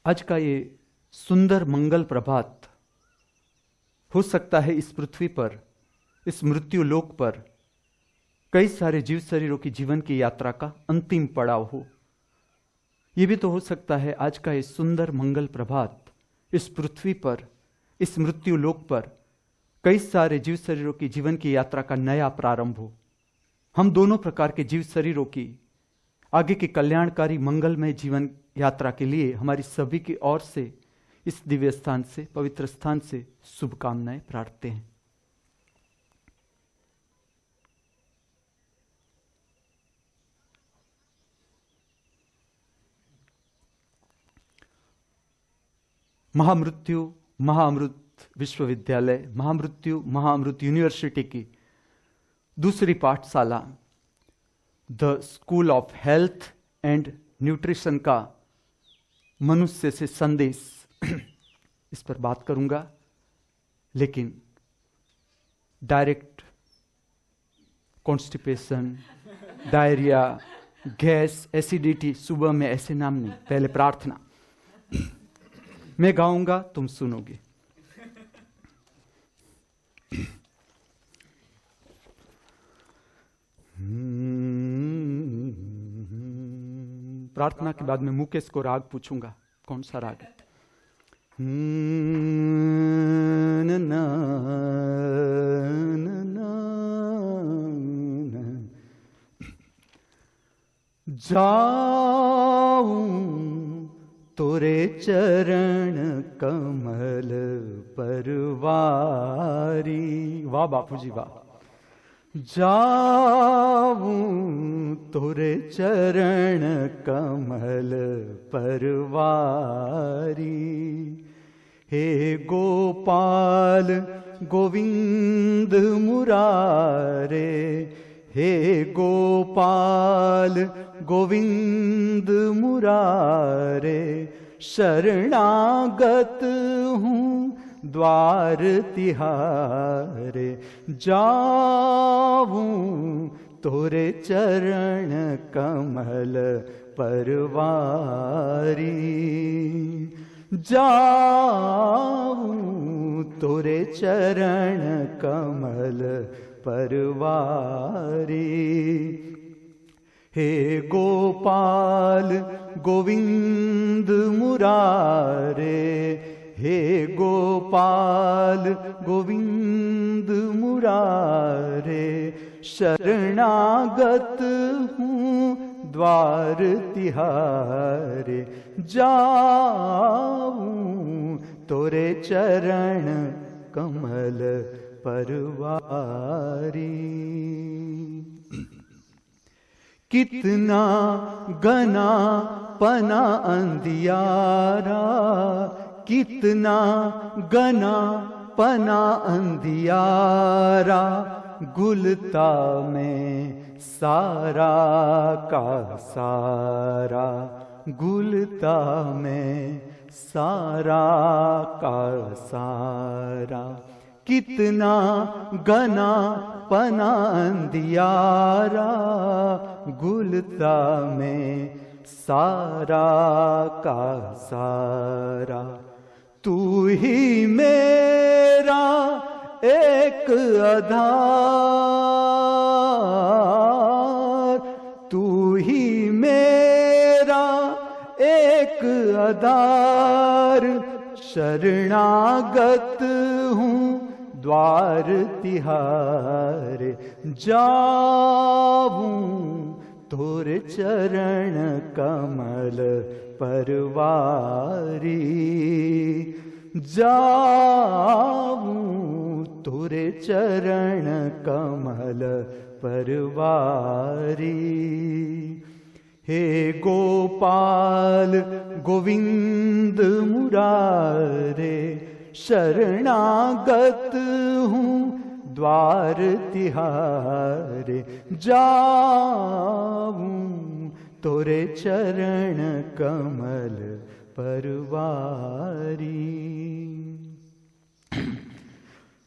आज का ये सुंदर मंगल प्रभात हो सकता है इस पृथ्वी पर, इस मृत्यु लोक पर कई सारे जीव शरीरों की जीवन की यात्रा का अंतिम पड़ाव हो। यह भी तो हो सकता है आज का ये सुंदर मंगल प्रभात इस पृथ्वी पर, इस मृत्यु लोक पर कई सारे जीव शरीरों की जीवन की यात्रा का नया प्रारंभ हो। हम दोनों प्रकार के जीव शरीरों की आगे की कल्याणकारी मंगलमय जीवन यात्रा के लिए हमारी सभी की ओर से इस दिव्य स्थान से, पवित्र स्थान से शुभकामनाएं प्रार्थते हैं। महामृत्यु महाअमृत विश्वविद्यालय, महाअमृत यूनिवर्सिटी की दूसरी पाठशाला the school of health and nutrition का मनुष्य से संदेश, इस पर बात करूंगा, लेकिन direct constipation, diarrhoea, gas, acidity, सुबह में ऐसे नाम नहीं, पहले प्रार्थना। मैं गाऊंगा, तुम सुनोगे। प्रार्थना के बाद मैं मुकेश को राग पूछूंगा, कौन सा राग है। जाऊं तोरे चरण कमल परवारी। वाह बापूजी वाह। जाऊं तोरे चरण कमल परवारी। हे गोपाल गोविंद मुरारे, हे गोपाल गोविंद मुरारे। शरणागत हूँ द्वार तिहारे। जाऊं तोरे चरण कमल परवारी। जाऊं तोरे चरण कमल परवारी। हे गोपाल गोविंद मुरारे, हे गोपाल गोविंद मुरारे। शरणागत हूँ द्वार तिहारे। जाऊं तोरे चरण कमल परवारी। कितना गना पना अंधियारा, कितना गना पना अंधियारा। गुलता में सारा का सारा, गुलता में सारा का सारा। कितना गना पना अंधियारा, गुलता में सारा का सारा। तू ही मेरा एक आधार, तू ही मेरा एक आधार। शरणागत हूँ द्वार तिहारे। जाऊं तोरे चरण कमल परवारी। जाऊं तोरे चरण कमल परवारी। हे गोपाल गोविंद मुरारे। शरणागत हूँ द्वार तिहारे। जाऊं तोरे चरण कमल परवारी।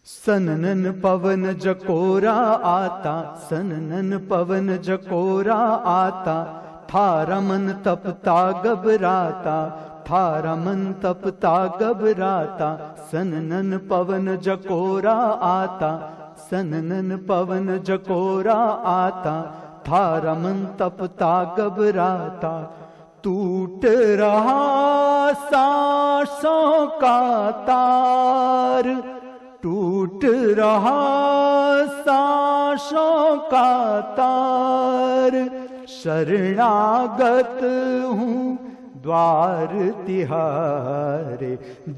सननन पवन जकोरा आता, सननन पवन जकोरा आता। थारा मन तपता घबराता, थारा मन तपता घबराता, सननन पवन जकोरा आता, सननन पवन जकोरा आता, थारा मन तपता घबराता, टूट रहा सांसों का तार, टूट रहा सांसों का तार, शरणागत हूँ द्वार तिहारे,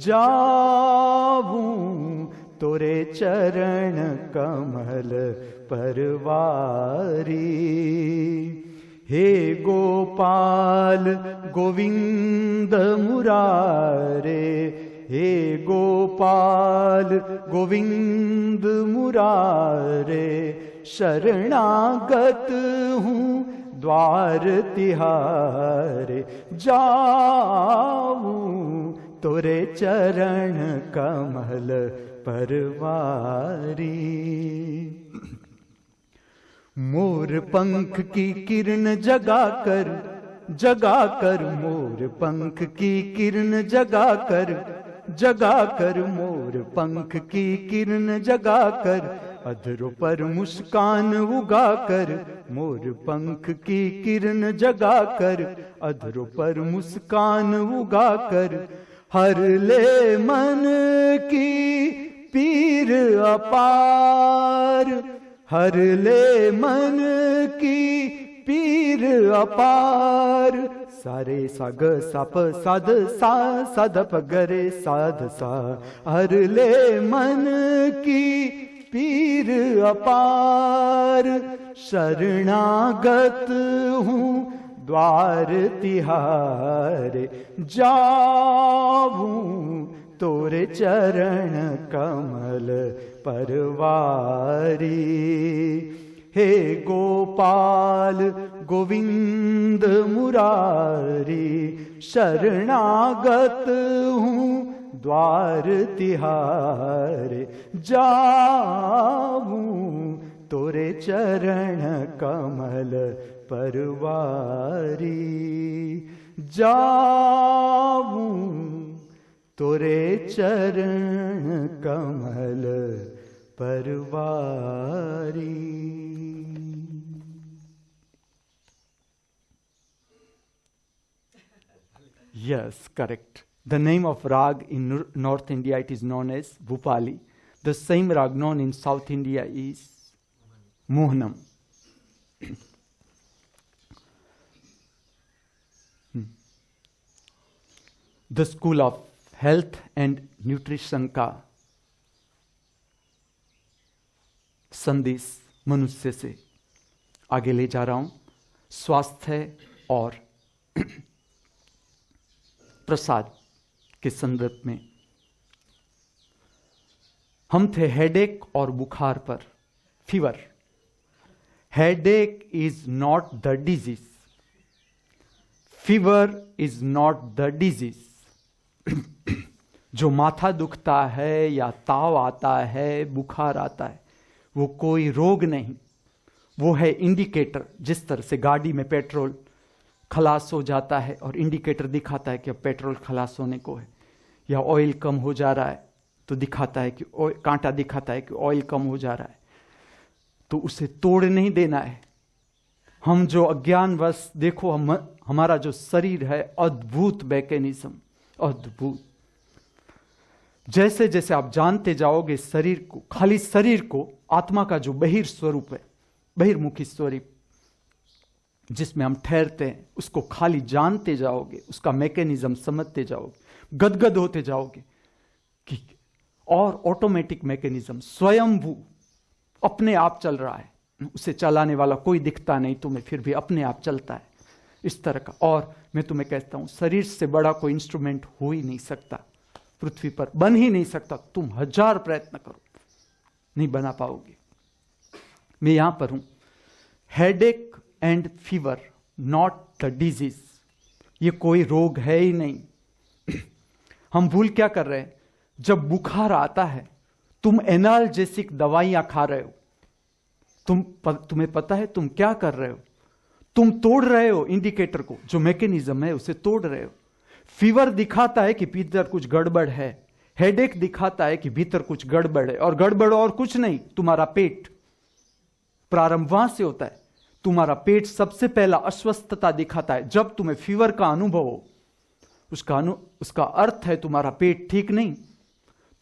जाऊं तोरे चरण कमल परवारी। हे गोपाल गोविंद मुरारे, हे गोपाल गोविंद मुरारे, शरणागत हूँ द्वार तिहारे, जाऊं तोरे चरण कमल परवारी। मोर पंख की किरण जगाकर, जगाकर मोर पंख की किरण जगाकर, जगाकर मोर पंख की किरण जगाकर, अधरों पर मुस्कान उगाकर, मोर पंख की किरण जगाकर, अधरों पर मुस्कान उगाकर, हर ले मन की पीर अपार, हर ले मन की पीर अपार, सारे साग साप साध सा साधप गरे साध सा, हर ले मन की पीर अपार, शरणागत हूँ द्वार तिहारे, जाऊं तोरे चरण कमल परवारी। हे गोपाल गोविंद मुरारी, शरणागत हूँ द्वार तिहारे, जाऊं तोरे चरण कमल परवारी, जाऊं तोरे चरण कमल Parwari. Yes, correct. The name of rag in North India, it is known as Bhupali. The same rag known in South India is Mohanam. The School of Health and Nutrition का संदेश मनुष्य से आगे ले जा रहा हूं, स्वास्थ्य और प्रसाद के संदर्भ में। हम थे हेडेक और बुखार पर, fever. Headache is not the disease, fever is not the disease. जो माथा दुखता है या ताव आता है, बुखार आता है, वो कोई रोग नहीं, वो है इंडिकेटर। जिस तरह से गाड़ी में पेट्रोल खलास हो जाता है और इंडिकेटर दिखाता है कि अब पेट्रोल खलास होने को है, या ऑयल कम हो जा रहा है तो दिखाता है कि कांटा दिखाता है कि ऑयल कम हो जा रहा है, तो उसे तोड़ नहीं देना है। हम जो अज्ञानवश, देखो हमारा जो शरीर है, अद्भुत मैकेनिज्म, अद्भुत। जैसे जैसे आप जानते जाओगे शरीर को, खाली शरीर को, आत्मा का जो बहिर स्वरूप है, बहिर्मुखी स्वरूप जिसमें हम ठहरते हैं, उसको खाली जानते जाओगे, उसका मैकेनिज्म समझते जाओगे, गदगद होते जाओगे कि और ऑटोमेटिक मैकेनिज्म स्वयंभू अपने आप चल रहा है, उसे चलाने वाला कोई दिखता नहीं तुम्हें, फिर भी अपने आप चलता है, इस तरह का। और मैं तुम्हें कहता हूं, शरीर से बड़ा कोई इंस्ट्रूमेंट हो ही नहीं सकता पृथ्वी पर, बन ही नहीं सकता। तुम 1000 प्रयत्न करो, नहीं बना पाओगे। मैं यहां पर हूं। Headache and fever not the disease, ये कोई रोग है ही नहीं। हम भूल क्या कर रहे हैं? जब बुखार आता है, तुम एनाल्जेसिक दवाइयां खा रहे हो, तुम्हें पता है तुम क्या कर रहे हो? तुम तोड़ रहे हो इंडिकेटर को, जो मैकेनिज्म है उसे तोड़ रहे हो। फीवर दिखाता है कि भीतर कुछ गड़बड़ है, हेडेक दिखाता है कि भीतर कुछ गड़बड़ है, और गड़बड़ और कुछ नहीं, तुम्हारा पेट। प्रारंभ वहां से होता है। तुम्हारा पेट सबसे पहला अस्वस्थता दिखाता है। जब तुम्हें फीवर का अनुभव हो, उसका अर्थ है तुम्हारा पेट ठीक नहीं,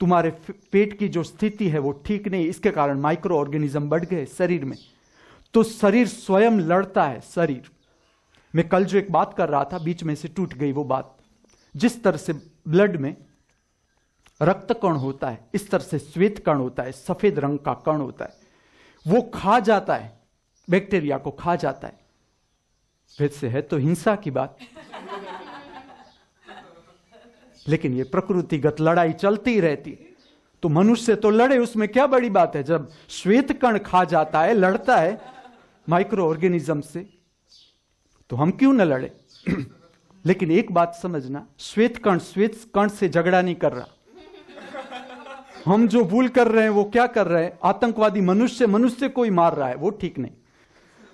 तुम्हारे पेट की जो स्थिति है वो ठीक नहीं, इसके कारण माइक्रो ऑर्गेनिज्म बढ़ गए शरीर में। तो शरीर स्वयं लड़ता है। शरीर, मैं कल जो एक बात कर रहा था बीच में से टूट गई वो बात। जिस तरह से ब्लड में रक्त कण होता है, इस तरह से श्वेत कण होता है, सफेद रंग का कण होता है, वो खा जाता है, बैक्टीरिया को खा जाता है। वैसे है तो हिंसा की बात, लेकिन ये प्रकृतिगत लड़ाई चलती रहती है। तो मनुष्य तो लड़े, उसमें क्या बड़ी बात है। जब श्वेत कण खा जाता है, लड़ता है माइक्रो ऑर्गेनिज्म से, तो हम क्यों न लड़े। लेकिन एक बात समझना, श्वेत कण से झगड़ा नहीं कर रहा। हम जो भूल कर रहे हैं वो क्या कर रहे हैं, आतंकवादी मनुष्य को ही मार रहा है, वो ठीक नहीं।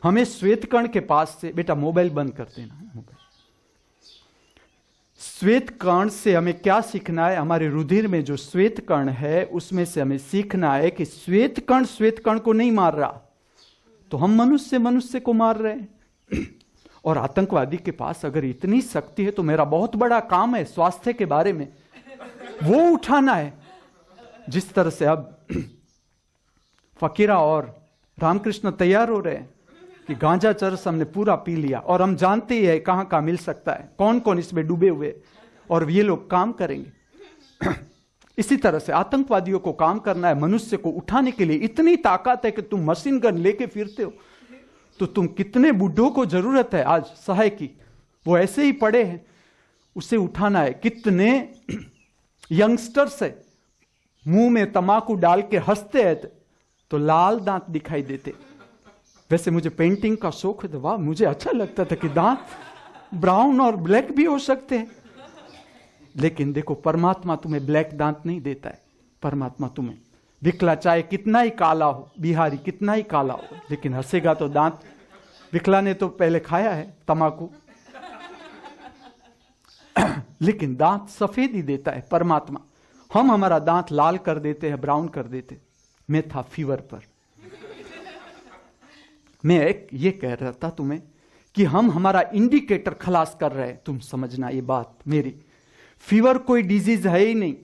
हमें श्वेत कण के पास से, बेटा मोबाइल बंद कर देना, श्वेत कण से हमें क्या सीखना है। हमारे रुधिर में जो श्वेत कण है उसमें से हमें सीखना है कि श्वेत कण को नहीं मार रहा, तो हम मनुष्य को मार रहे हैं। और आतंकवादी के पास अगर इतनी शक्ति है तो मेरा बहुत बड़ा काम है स्वास्थ्य के बारे में वो उठाना है। जिस तरह से अब फकीरा और रामकृष्ण तैयार हो रहे हैं कि गांजा चरस हमने पूरा पी लिया, और हम जानते ही है कहां कहां मिल सकता है, कौन कौन इसमें डूबे हुए, और ये लोग काम करेंगे। इसी तरह से आतंकवादियों को काम करना है। मनुष्य को उठाने के लिए इतनी ताकत है कि तुम मशीन गन लेके फिरते हो, तो तुम कितने बुड्ढों को जरूरत है आज सहाय की, वो ऐसे ही पड़े हैं, उसे उठाना है। कितने यंगस्टर्स है मुंह में तंबाकू डाल के हंसते हैं तो लाल दांत दिखाई देते। वैसे मुझे पेंटिंग का शौक है, वाह मुझे अच्छा लगता था कि दांत ब्राउन और ब्लैक भी हो सकते हैं। लेकिन देखो, परमात्मा तुम्हें ब्लैक दांत नहीं देता है। परमात्मा तुम्हें विकला चाहे कितना ही काला हो, बिहारी कितना ही काला हो, लेकिन हंसेगा तो दांत। विकला ने तो पहले खाया है तंबाकू, लेकिन दांत सफेद ही देता है परमात्मा। हम हमारा दांत लाल कर देते हैं, ब्राउन कर देते। मैं था फीवर पर, मैं एक ये कह रहा था तुम्हें कि हम हमारा इंडिकेटर खलास कर रहे हैं। तुम समझना ये बात मेरी, फीवर कोई डिजीज है ही नहीं।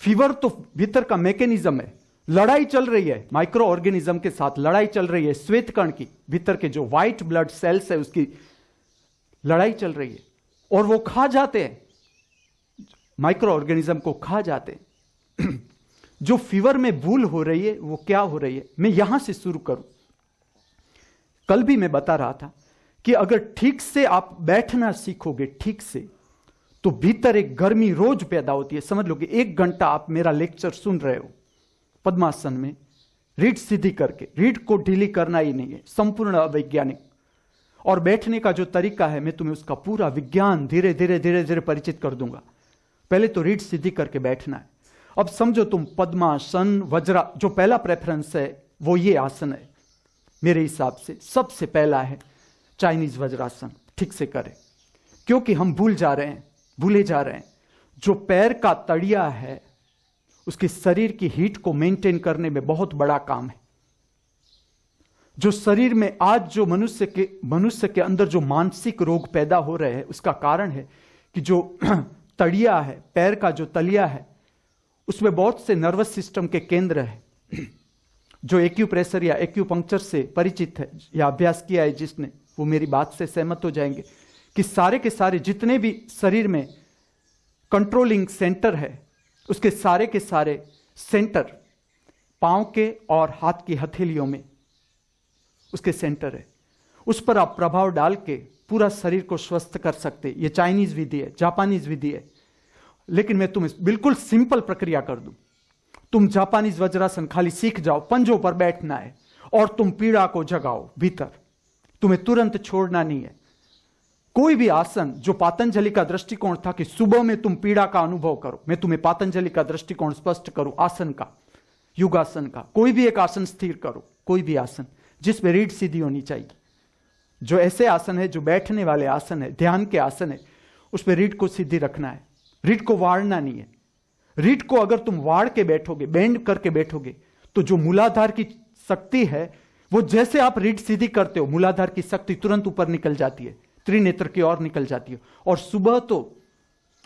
फीवर तो भीतर का मैकेनिज्म है, लड़ाई चल रही है माइक्रो ऑर्गेनिज्म के साथ, लड़ाई चल रही है श्वेत कण की, भीतर के जो व्हाइट ब्लड सेल्स है उसकी लड़ाई चल रही है, और वो खा जाते हैं, माइक्रो ऑर्गेनिज्म को खा जाते हैं। जो फीवर में भूल हो रही है वो क्या हो रही है, मैं यहां से शुरू करूं। कल भी मैं बता रहा था कि अगर ठीक से आप बैठना सीखोगे ठीक से, तो भीतर एक गर्मी रोज पैदा होती है। समझ लो कि 1 घंटा आप मेरा लेक्चर सुन रहे हो पद्मासन में, रीढ़ सीधी करके, रीढ़ को ढीली करना ही नहीं है, संपूर्ण अवैज्ञानिक। और बैठने का जो तरीका है मैं तुम्हें उसका पूरा विज्ञान धीरे धीरे परिचित कर दूंगा। पहले तो रीढ़ सीधी करके बैठना है। अब समझो तुम पद्मासन, वज्रा, जो पहला प्रेफरेंस है वो ये आसन है मेरे हिसाब से। सबसे पहला है चाइनीज वज्रासन, ठीक से करें, क्योंकि हम भूले जा रहे हैं। जो पैर का तड़िया है उसके शरीर की हीट को मेंटेन करने में बहुत बड़ा काम है। जो शरीर में आज जो मनुष्य के अंदर जो मानसिक रोग पैदा हो रहे हैं उसका कारण है कि जो तड़िया है, पैर का जो तलिया है, उसमें बहुत से नर्वस सिस्टम के केंद्र है। जो एक्यूप्रेशर या एक्यूपंक्चर से परिचित है या अभ्यास किया है जिसने, वो मेरी बात से सहमत हो जाएंगे कि सारे के सारे जितने भी शरीर में कंट्रोलिंग सेंटर है, उसके सारे के सारे सेंटर पांव के और हाथ की हथेलियों में उसके सेंटर है। उस पर आप प्रभाव डाल के पूरा शरीर को स्वस्थ कर सकते। ये चाइनीज विधि है, जापानीज विधि है। लेकिन मैं तुम्हें बिल्कुल सिंपल प्रक्रिया कर दूं। तुम जापानीज वज्रासन खाली सीख जाओ, पंजों पर बैठना है और तुम पीड़ा को जगाओ भीतर, तुम्हें तुरंत छोड़ना नहीं है। कोई भी आसन, जो पातंजलि का दृष्टिकोण था कि सुबह में तुम पीड़ा का अनुभव करो, मैं तुम्हें पातंजलि का दृष्टिकोण स्पष्ट करूं आसन का, युगासन का। कोई भी एक आसन स्थिर करो, कोई भी आसन जिसमें रीढ़ सीधी होनी चाहिए। जो ऐसे आसन है जो बैठने वाले आसन है, ध्यान के आसन है, उस पर रीढ़ को सीधी रखना है, रीढ़ को वाड़ना नहीं है। रीढ़ को अगर तुम वाड़ के बैठोगे, बेंड करके बैठोगे, तो जो मूलाधार की शक्ति है वो जैसे आप रीढ़ सीधी करते हो, मूलाधार की शक्ति तुरंत ऊपर निकल जाती है, त्रिनेत्र की ओर निकल जाती है। और सुबह तो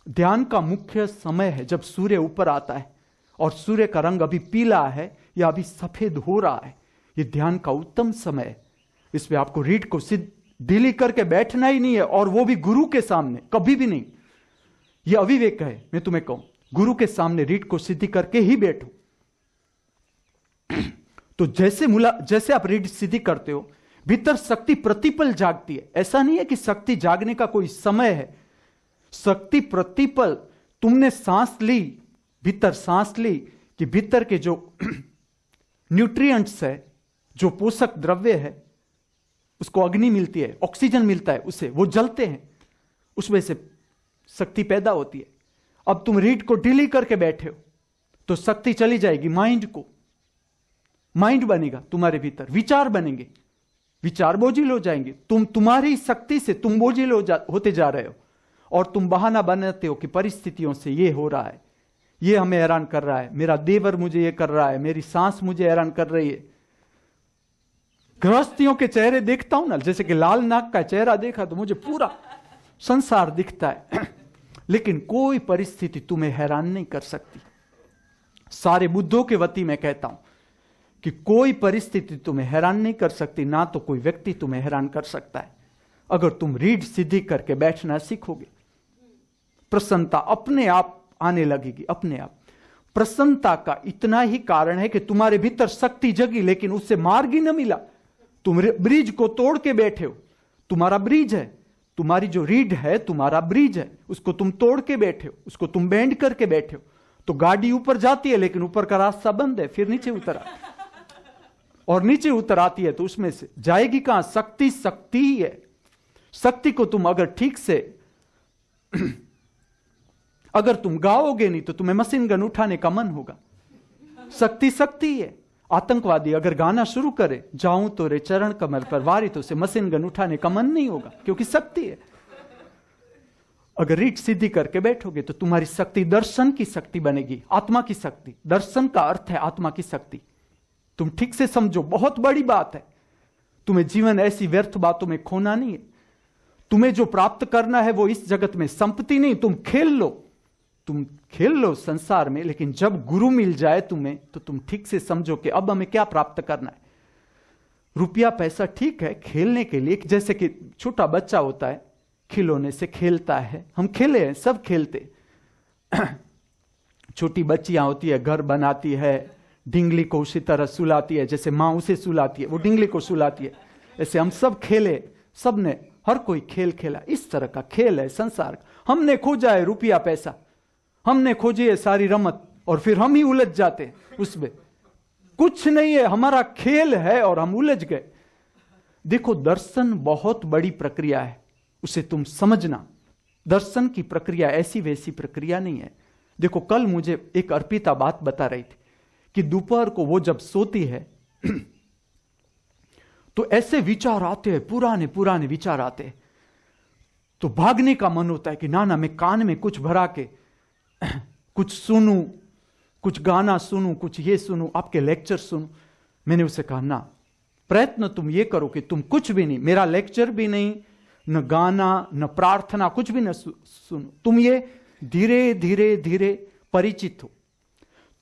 ध्यान का मुख्य समय है जब सूर्य ऊपर आता है और सूर्य का रंग अभी पीला है या अभी सफेद हो रहा है, ये ध्यान का उत्तम समय है। इसमें आपको रीढ़ को ढीली करके बैठना ही नहीं है, और वो भी गुरु के सामने, कभी भी नहीं। ये अविवेक है, मैं तुम्हें कहूं, गुरु के सामने रीढ़ को सीधी करके ही बैठो। तो जैसे आप रीढ़ सीधी करते हो, भीतर शक्ति प्रतिपल जागती है। ऐसा नहीं है कि शक्ति जागने का कोई समय है, शक्ति प्रतिपल। तुमने सांस ली, भीतर सांस ली कि भीतर के जो न्यूट्रिएंट्स है, जो पोषक द्रव्य है, उसको अग्नि मिलती है, ऑक्सीजन मिलता है, उसे वो जलते हैं, उसमें से शक्ति पैदा होती है। अब तुम रीढ़ को ढीली करके बैठे हो तो शक्ति चली जाएगी माइंड बनेगा तुम्हारे भीतर, विचार बनेंगे, विचार बोझिल हो जाएंगे। तुम्हारी शक्ति से तुम बोझिल होते जा रहे हो, और तुम बहाना बनाते हो कि परिस्थितियों से ये हो रहा है, ये हमें हैरान कर रहा है, मेरा देवर मुझे ये कर रहा है, मेरी सांस मुझे हैरान कर रही है। गृहस्थियों के चेहरे देखता हूं ना, जैसे कि लाल नाग का चेहरा देखा तो मुझे पूरा संसार दिखता है। लेकिन कोई परिस्थिति तुम्हें हैरान नहीं कर सकती। सारे बुद्धों के वती मैं कहता हूं कि कोई परिस्थिति तुम्हें हैरान नहीं कर सकती, ना तो कोई व्यक्ति तुम्हें हैरान कर सकता है। अगर तुम रीढ़ सीधी करके बैठना सीखोगे, प्रसन्नता अपने आप आने लगेगी, अपने आप। प्रसन्नता का इतना ही कारण है कि तुम्हारे भीतर शक्ति जगी, लेकिन उससे मार्ग ही न मिला। तुम ब्रिज को तोड़ के बैठे हो, तुम्हारा ब्रिज है, तुम्हारी जो रीढ़ है तुम्हारा ब्रिज है, उसको तुम तोड़ के बैठे हो, उसको तुम बेंड करके बैठे हो। तो गाड़ी ऊपर जाती है लेकिन ऊपर का रास्ता बंद है, फिर नीचे उतर आती, और नीचे उतर आती है तो उसमें से जाएगी कहां? शक्ति शक्ति ही है। शक्ति को तुम अगर ठीक से अगर तुम गाओगे नहीं तो तुम्हें मशीन गन उठाने का मन होगा। शक्ति शक्ति है। आतंकवादी अगर गाना शुरू करे, जाऊं तो रे चरण कमल पर वारी, तो उसे मशीन गन उठाने का मन नहीं होगा, क्योंकि शक्ति है। अगर रीढ़ सीधी करके बैठोगे तो तुम्हारी शक्ति दर्शन की शक्ति बनेगी, आत्मा की शक्ति। दर्शन का अर्थ है आत्मा की शक्ति। तुम ठीक से समझो, बहुत बड़ी बात है। तुम्हें जीवन ऐसी व्यर्थ बातों में खोना नहीं है। तुम्हें जो प्राप्त करना है वो इस जगत में संपत्ति नहीं। तुम खेल लो संसार में, लेकिन जब गुरु मिल जाए तुम्हें तो तुम ठीक से समझो कि अब हमें क्या प्राप्त करना है। रुपया पैसा ठीक है खेलने के लिए, जैसे कि छोटा बच्चा होता है खिलौने से खेलता है, हम खेले हैं, सब खेलते। छोटी बच्चियां होती है, घर बनाती है, ढिंगली को उसी तरह सुलाती है जैसे मां उसे सुलाती है, वो ढिंगली को सुलाती है। ऐसे हम सब खेले, सबने, हर कोई खेल खेला। इस तरह का खेल है संसार का। हमने खोजा है रुपया पैसा, हमने खोजी है सारी रमत, और फिर हम ही उलझ जाते हैं उसमें। कुछ नहीं है, हमारा खेल है और हम उलझ गए। देखो, दर्शन बहुत बड़ी प्रक्रिया है, उसे तुम समझना। दर्शन की प्रक्रिया ऐसी वैसी प्रक्रिया नहीं है। देखो, कल मुझे एक अर्पिता बात बता रही थी कि दोपहर को वो जब सोती है तो ऐसे विचार आते हैं, पुराने पुराने विचार आते हैं, तो भागने का मन होता है कि ना मैं कान में कुछ भरा के कुछ सुनूं, कुछ गाना सुनूं, कुछ ये सुनूं, आपके लेक्चर सुनूं। मैंने उसे कहा ना, प्रयत्न तुम ये करो कि तुम कुछ भी नहीं, मेरा लेक्चर भी नहीं, न गाना, न प्रार्थना, कुछ भी न सुनो। तुम ये धीरे धीरे धीरे परिचित हो।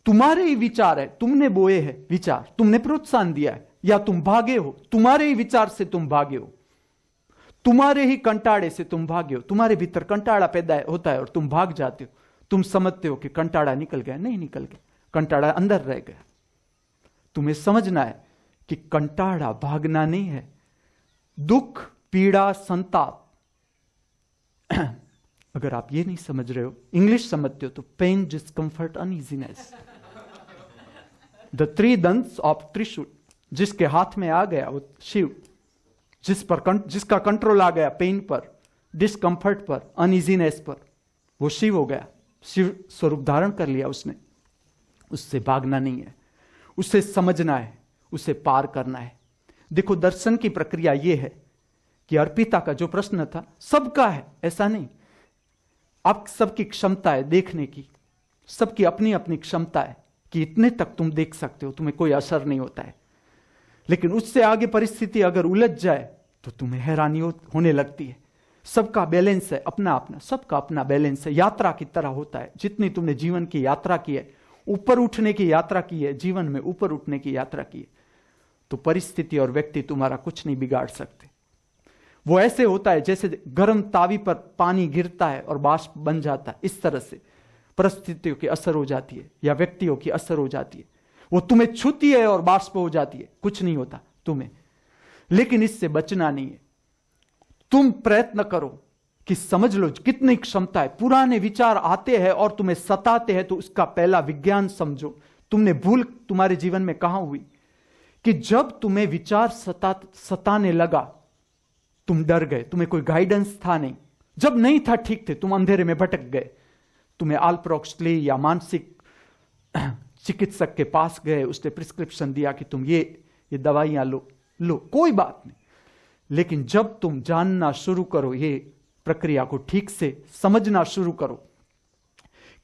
तुम्हारे ही विचार है, तुमने बोए हैं विचार, तुमने प्रोत्साहन दिया है, या तुम भागे हो, तुम्हारे ही विचार से तुम भागे हो, तुम्हारे ही कंटाड़े से तुम भागे हो। तुम्हारे भीतर कंटाड़ा पैदा होता है और तुम भाग जाते हो। तुम समझते हो कि कंटाड़ा निकल गया, नहीं निकल गया, कंटाड़ा अंदर रह गया। तुम्हें समझना है कि कंटाड़ा भागना नहीं है। दुख, पीड़ा, संताप, अगर आप ये नहीं समझ रहे हो, इंग्लिश समझते हो तो pain, discomfort, uneasiness, the three दंत्स ऑफ त्रिशूल। जिसके हाथ में आ गया वो शिव, जिसका कंट्रोल आ गया पेन पर, डिस्कंफर्ट पर, अनईजीनेस पर, वो शिव हो गया। शिव स्वरूप धारण कर लिया उसने। उससे भागना नहीं है, उसे समझना है, उसे पार करना है। देखो, दर्शन की प्रक्रिया यह है कि अर्पिता का जो प्रश्न था सबका है, ऐसा नहीं। आप सबकी क्षमता है देखने की, सबकी अपनी अपनी क्षमता है कि इतने तक तुम देख सकते हो, तुम्हें कोई असर नहीं होता है। लेकिन उससे आगे परिस्थिति अगर उलझ जाए तो तुम्हें हैरानी होने लगती है। सबका बैलेंस है अपना अपना, सबका अपना बैलेंस है, यात्रा की तरह होता है। जितनी तुमने जीवन की यात्रा की है, ऊपर उठने की यात्रा की है, जीवन में ऊपर उठने की यात्रा की है, तो परिस्थिति और व्यक्ति तुम्हारा कुछ नहीं बिगाड़ सकते। वो ऐसे होता है जैसे गर्म तावी पर पानी गिरता है और बाष्प बन जाता है, इस तरह से परिस्थितियों की असर हो जाती है या व्यक्तियों की असर हो जाती है। वो तुम्हें छूती है और बाष्प हो जाती है, कुछ नहीं होता तुम्हें। लेकिन इससे बचना नहीं है। तुम प्रयत्न करो कि समझ लो कितनी क्षमता है। पुराने विचार आते हैं और तुम्हें सताते हैं तो उसका पहला विज्ञान समझो। तुमने भूल तुम्हारे जीवन में कहां हुई कि जब तुम्हें विचार सताने लगा तुम डर गए, तुम्हें कोई गाइडेंस था नहीं। जब नहीं था ठीक थे, तुम अंधेरे में भटक गए। तुम्हें आल्प्रोक्स ले या मानसिक चिकित्सक के पास गए, उसने प्रिस्क्रिप्शन दिया कि तुम ये दवाइयां लो, कोई बात नहीं। लेकिन जब तुम जानना शुरू करो, ये प्रक्रिया को ठीक से समझना शुरू करो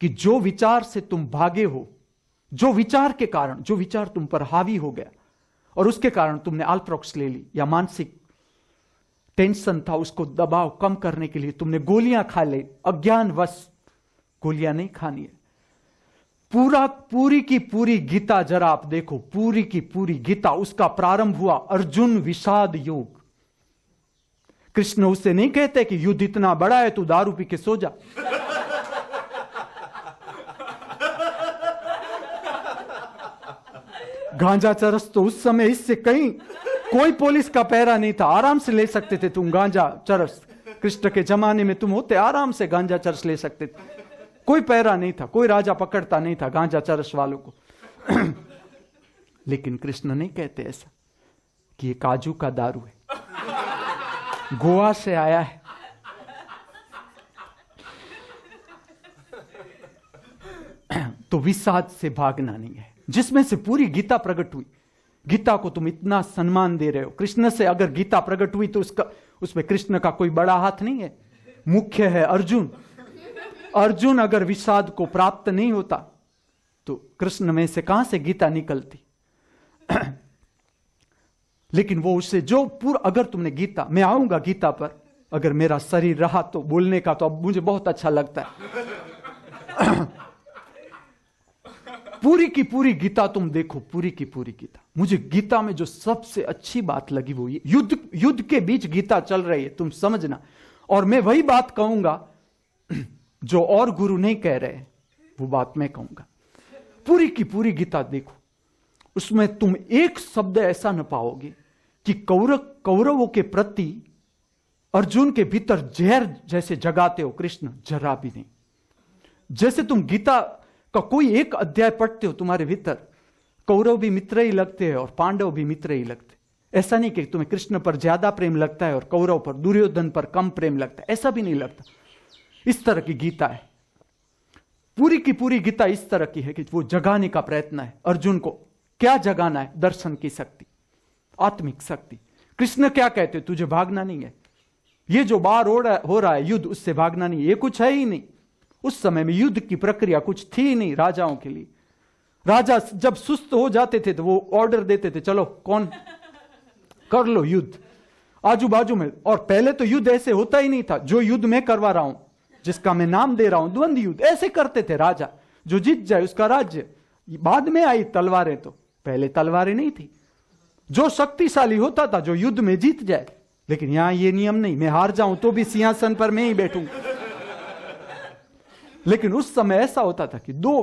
कि जो विचार से तुम भागे हो, जो विचार के कारण, जो विचार तुम पर हावी हो गया और उसके कारण तुमने आल्प्रोक्स ले ली या मानसिक टेंशन था उसको दबाव कम करने के लिए तुमने गोलियां खा ले, अज्ञानवश गोलियां नहीं खानी है। पूरी की पूरी गीता जरा आप देखो, पूरी की पूरी गीता, उसका प्रारंभ हुआ अर्जुन विषाद योग। कृष्ण उससे नहीं कहते कि युद्ध इतना बड़ा है तू दारू पी के सो जा। गांजा चरस तो उस समय इससे कहीं कोई पुलिस का पहरा नहीं था, आराम से ले सकते थे तुम गांजा चरस। कृष्ण के जमाने में तुम होते आराम से गांजा चरस ले सकते थे, कोई पहरा नहीं था, कोई राजा पकड़ता नहीं था गांजा चरस वालों को। लेकिन कृष्ण नहीं कहते ऐसा कि ये काजू का दारू है, गोवा से आया है। तो विषाद से भागना नहीं है, जिसमें से पूरी गीता प्रकट हुई। गीता को तुम इतना सम्मान दे रहे हो। कृष्ण से अगर गीता प्रकट हुई तो उसमें कृष्ण का कोई बड़ा हाथ नहीं है, मुख्य है अर्जुन। अर्जुन अगर विषाद को प्राप्त नहीं होता तो कृष्ण में से कहां से गीता निकलती। लेकिन वो उससे जो अगर तुमने गीता, मैं आऊंगा गीता पर, अगर मेरा शरीर रहा तो बोलने का, तो अब मुझे बहुत अच्छा लगता है। पूरी की पूरी गीता तुम देखो, पूरी की पूरी गीता। मुझे गीता में जो सबसे अच्छी बात लगी वो ये, युद्ध के बीच गीता चल रही है, तुम समझना। और मैं वही बात कहूंगा जो और गुरु नहीं कह रहे, वो बात मैं कहूंगा। पूरी की पूरी गीता देखो, उसमें तुम एक शब्द ऐसा न पाओगे कि कौरवों के प्रति अर्जुन के भीतर जहर जैसे जगाते हो कृष्ण, जरा भी नहीं। जैसे तुम गीता का कोई एक अध्याय पढ़ते हो, तुम्हारे भीतर कौरव भी मित्र ही लगते हैं और पांडव भी मित्र ही लगते। ऐसा नहीं कि तुम्हें कृष्ण पर ज्यादा प्रेम लगता है और कौरव पर, दुर्योधन पर कम प्रेम लगता है, ऐसा भी नहीं लगता। इस तरह की गीता है। पूरी की पूरी गीता इस तरह की है कि वो जगाने का प्रयत्न है अर्जुन को। क्या जगाना है? दर्शन की शक्ति, आत्मिक शक्ति। कृष्ण क्या कहते, तुझे भागना नहीं है, ये जो बार हो रहा है युद्ध, उससे भागना नहीं, ये कुछ है ही नहीं। उस समय में युद्ध की प्रक्रिया कुछ थी ही नहीं राजाओं के लिए। राजा जब सुस्त हो जाते थे तो वो ऑर्डर देते थे, चलो कौन कर लो युद्ध आजू बाजू में। और पहले तो युद्ध ऐसे होता ही नहीं था, जो युद्ध मैं करवा रहा हूं, जिसका मैं नाम दे रहा हूं द्वंद्व युद्ध, ऐसे करते थे राजा। जो जीत जाए उसका राज्य। बाद में आई तलवारें, तो पहले तलवारें नहीं थी। जो शक्तिशाली होता था जो युद्ध में जीत जाए। लेकिन यहां ये नियम नहीं, मैं हार जाऊं तो भी सिंहासन पर मैं ही बैठूंगा। लेकिन उस समय ऐसा होता था कि दो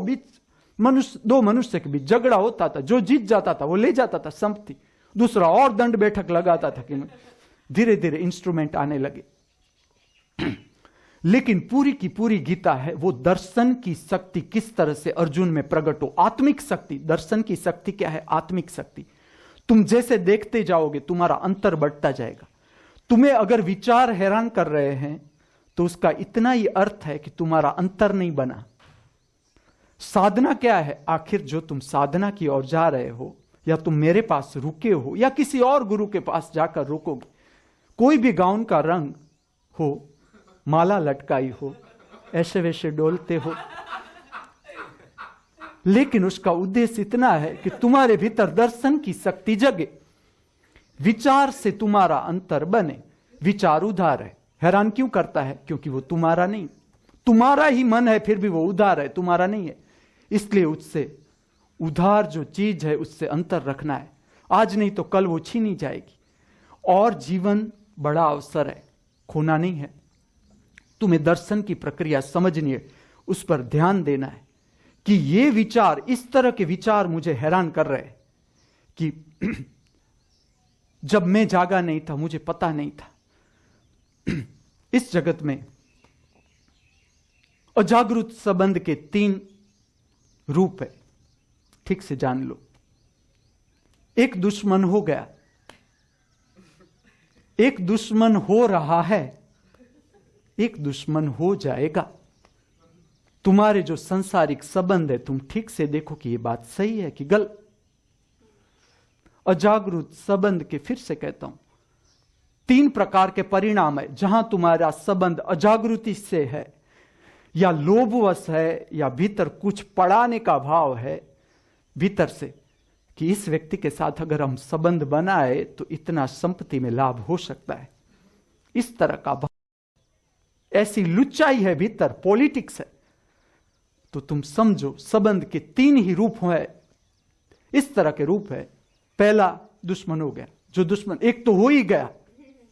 मनुष्य के बीच झगड़ा होता था, जो जीत जाता था वो ले जाता था संपत्ति, दूसरा और दंड बैठक लगाता था। कि धीरे धीरे इंस्ट्रूमेंट आने लगे। लेकिन पूरी की पूरी गीता है वो दर्शन की शक्ति किस तरह से अर्जुन में प्रकट हो। आत्मिक शक्ति, दर्शन की शक्ति क्या है? आत्मिक शक्ति। तुम जैसे देखते जाओगे तुम्हारा अंतर बढ़ता जाएगा। तुम्हें अगर विचार हैरान कर रहे हैं तो उसका इतना ही अर्थ है कि तुम्हारा अंतर नहीं बना। साधना क्या है? आखिर जो तुम साधना की ओर जा रहे हो, या तुम मेरे पास रुके हो या किसी और गुरु के पास जाकर रुकोगे, कोई भी गाउन का रंग हो, माला लटकाई हो, ऐसे वैसे डोलते हो, लेकिन उसका उद्देश्य इतना है कि तुम्हारे भीतर दर्शन की शक्ति जगे, विचार से तुम्हारा अंतर बने। विचार उधार है। हैरान क्यों करता है? क्योंकि वो तुम्हारा नहीं, तुम्हारा ही मन है, फिर भी वो उधार है, तुम्हारा नहीं है। इसलिए उससे उधार जो चीज है उससे अंतर रखना है। आज नहीं तो कल वो छीनी जाएगी। और जीवन बड़ा अवसर है, खोना नहीं है। तुम्हें दर्शन की प्रक्रिया समझनी है, उस पर ध्यान देना है कि ये विचार, इस तरह के विचार मुझे हैरान कर रहे हैं कि जब मैं जागा नहीं था मुझे पता नहीं था। इस जगत में अजागृत संबंध के 3 रूप है, ठीक से जान लो। एक दुश्मन हो गया, एक दुश्मन हो रहा है, एक दुश्मन हो जाएगा। तुम्हारे जो सांसारिक संबंध है, तुम ठीक से देखो कि यह बात सही है कि गलत। अजागृत संबंध के, फिर से कहता हूं, 3 प्रकार के परिणाम है। जहां तुम्हारा संबंध अजागृति से है, या लोभवश है, या भीतर कुछ पड़ाने का भाव है भीतर से कि इस व्यक्ति के साथ अगर हम संबंध बनाए तो इतना संपत्ति में लाभ हो सकता है, इस तरह का भाव, ऐसी लुच्चाई है भीतर, पॉलिटिक्स है, तो तुम समझो संबंध के 3 ही रूप हैं। इस तरह के रूप है। पहला दुश्मन हो गया, जो दुश्मन, एक तो हो ही गया,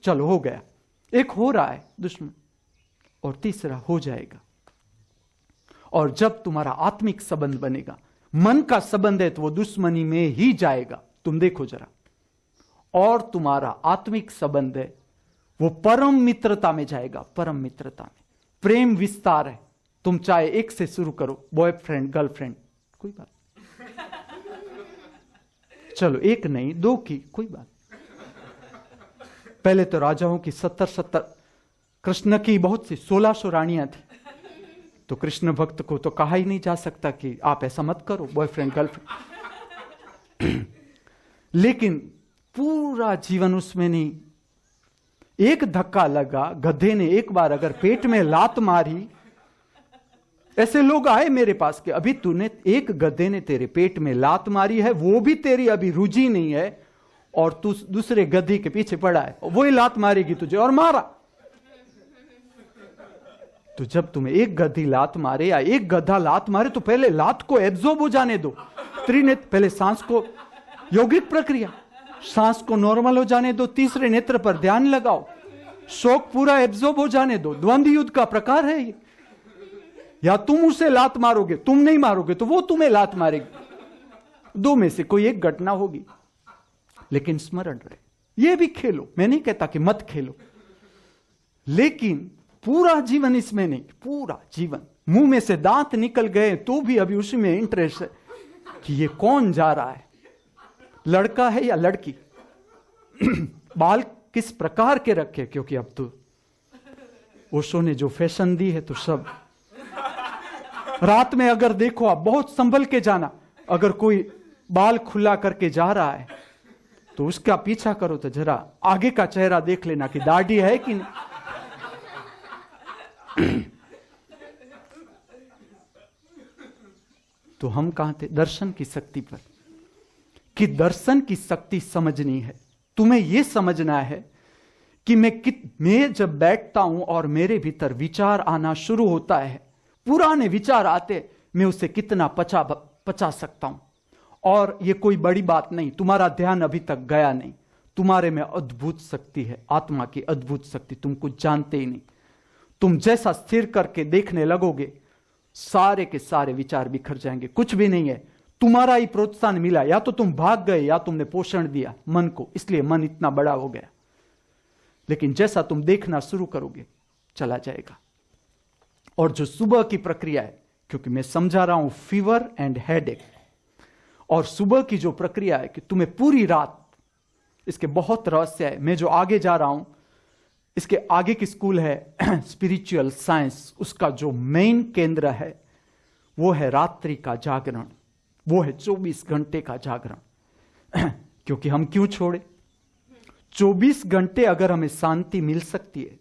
चलो हो गया, एक हो रहा है दुश्मन, और तीसरा हो जाएगा। और जब तुम्हारा आत्मिक संबंध बनेगा, मन का संबंध है, तो वो दुश्मनी में ही जाएगा। तुम देखो जरा। और तुम्हारा आत्मिक संबंध है, वो परम मित्रता में जाएगा, परम मित्रता में। प्रेम विस्तार है। तुम चाहे एक से शुरू करो, बॉयफ्रेंड गर्लफ्रेंड, कोई बात, चलो एक नहीं 2 की, कोई बात। पहले तो राजाओं की 70 कृष्ण की बहुत सी 1600 रानियां थी, तो कृष्ण भक्त को तो कहा ही नहीं जा सकता कि आप ऐसा मत करो, बॉयफ्रेंड गर्लफ्रेंड। लेकिन पूरा जीवन उसमें नहीं। एक धक्का लगा, गधे ने एक बार अगर पेट में लात मारी, ऐसे लोग आए मेरे पास कि अभी तूने, एक गधे ने तेरे पेट में लात मारी है, वो भी तेरी अभी रुचि नहीं है, और तू दूसरे गधे के पीछे पड़ा है, वही लात मारेगी तुझे, और मारा। तो जब तुम्हें एक गधी लात मारे या एक गधा लात मारे, तो पहले लात को एब्जॉर्ब हो जाने दो। त्रिनेत्र, पहले सांस को, यौगिक प्रक्रिया, सांस को नॉर्मल हो जाने दो, तीसरे नेत्र पर ध्यान लगाओ, शोक पूरा एब्जॉर्ब हो जाने दो। द्वंद्व युद्ध का प्रकार है ये। या तुम उसे लात मारोगे, तुम नहीं मारोगे तो वो तुम्हें लात मारेगी। 2 में से कोई एक घटना होगी। लेकिन स्मरण रहे, ये भी खेलो, मैं नहीं कहता कि मत खेलो, लेकिन पूरा जीवन इसमें नहीं, पूरा जीवन। मुंह में से दांत निकल गए तो भी अभी उसी में इंटरेस्ट है कि ये कौन जा रहा है, लड़का है या लड़की, बाल किस प्रकार के रखे, क्योंकि अब तो ओशो ने जो फैशन दी है, तो सब रात में अगर देखो, आप बहुत संभल के जाना। अगर कोई बाल खुला करके जा रहा है तो उसका पीछा करो, तो जरा आगे का चेहरा देख लेना कि दाढ़ी है कि नहीं। तो हम कहां थे? दर्शन की शक्ति पर, कि दर्शन की शक्ति समझनी है। तुम्हें यह समझना है कि मैं जब बैठता हूं और मेरे भीतर विचार आना शुरू होता है, पुराने विचार आते, मैं उसे कितना पचा सकता हूं। और यह कोई बड़ी बात नहीं, तुम्हारा ध्यान अभी तक गया नहीं, तुम्हारे में अद्भुत शक्ति है, आत्मा की अद्भुत शक्ति, तुम कुछ जानते ही नहीं। तुम जैसा स्थिर करके देखने लगोगे, सारे के सारे विचार बिखर जाएंगे, कुछ भी नहीं है। तुम्हारा ही प्रोत्साहन मिला, या तो तुम भाग गए या तुमने पोषण दिया मन को, इसलिए मन इतना बड़ा हो गया। लेकिन जैसा तुम देखना शुरू करोगे, चला जाएगा। और जो सुबह की प्रक्रिया है, क्योंकि मैं समझा रहा हूं फीवर एंड हेडेक, और सुबह की जो प्रक्रिया है कि तुम्हें पूरी रात, इसके बहुत रहस्य है। मैं जो आगे जा रहा हूं, इसके आगे की स्कूल है स्पिरिचुअल साइंस, उसका जो मेन केंद्र है वो है रात्रि का जागरण, वो है 24 घंटे का जागरण। क्योंकि हम क्यों छोड़े? 24 घंटे अगर हमें शांति मिल सकती है,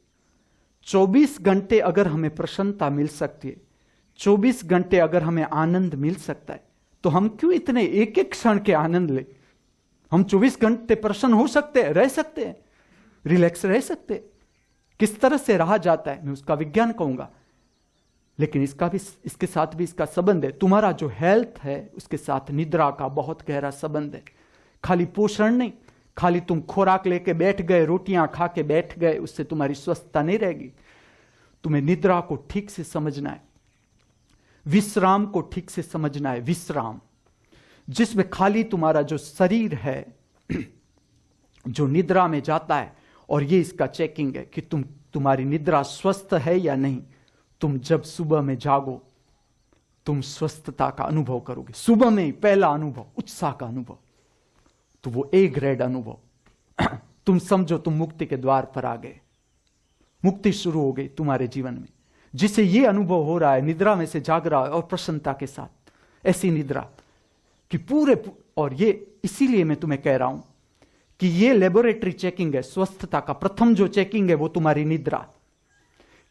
24 घंटे अगर हमें प्रसन्नता मिल सकती है, 24 घंटे अगर हमें आनंद मिल सकता है, तो हम क्यों इतने एक एक क्षण के आनंद ले? हम 24 घंटे प्रसन्न हो सकते हैं, रह सकते हैं, रिलैक्स रह सकते हैं। किस तरह से रहा जाता है मैं उसका विज्ञान कहूंगा, लेकिन इसके साथ भी इसका संबंध है। तुम्हारा जो हेल्थ है उसके साथ निद्रा का बहुत गहरा संबंध है। खाली पोषण नहीं, खाली तुम खुराक लेके बैठ गए, रोटियां खा के बैठ गए, उससे तुम्हारी स्वस्थता नहीं रहेगी। तुम्हें निद्रा को ठीक से समझना है, विश्राम को ठीक से समझना है। विश्राम जिसमें खाली तुम्हारा जो शरीर है जो निद्रा में जाता है, और ये इसका चेकिंग है कि तुम्हारी निद्रा स्वस्थ है या नहीं। तुम जब सुबह में जागो तुम स्वस्थता का अनुभव करोगे। सुबह में ही पहला अनुभव उत्साह का अनुभव, तो वो ए ग्रेड अनुभव। तुम समझो तुम मुक्ति के द्वार पर आ गए, मुक्ति शुरू हो गई तुम्हारे जीवन में। जिसे ये अनुभव हो रहा है, निद्रा में से जाग रहा है और प्रसन्नता के साथ, ऐसी निद्रा कि पूरे, और ये इसीलिए मैं तुम्हें कह रहा हूं कि ये लेबोरेटरी चेकिंग है स्वस्थता का। प्रथम जो चेकिंग है वो तुम्हारी निद्रा,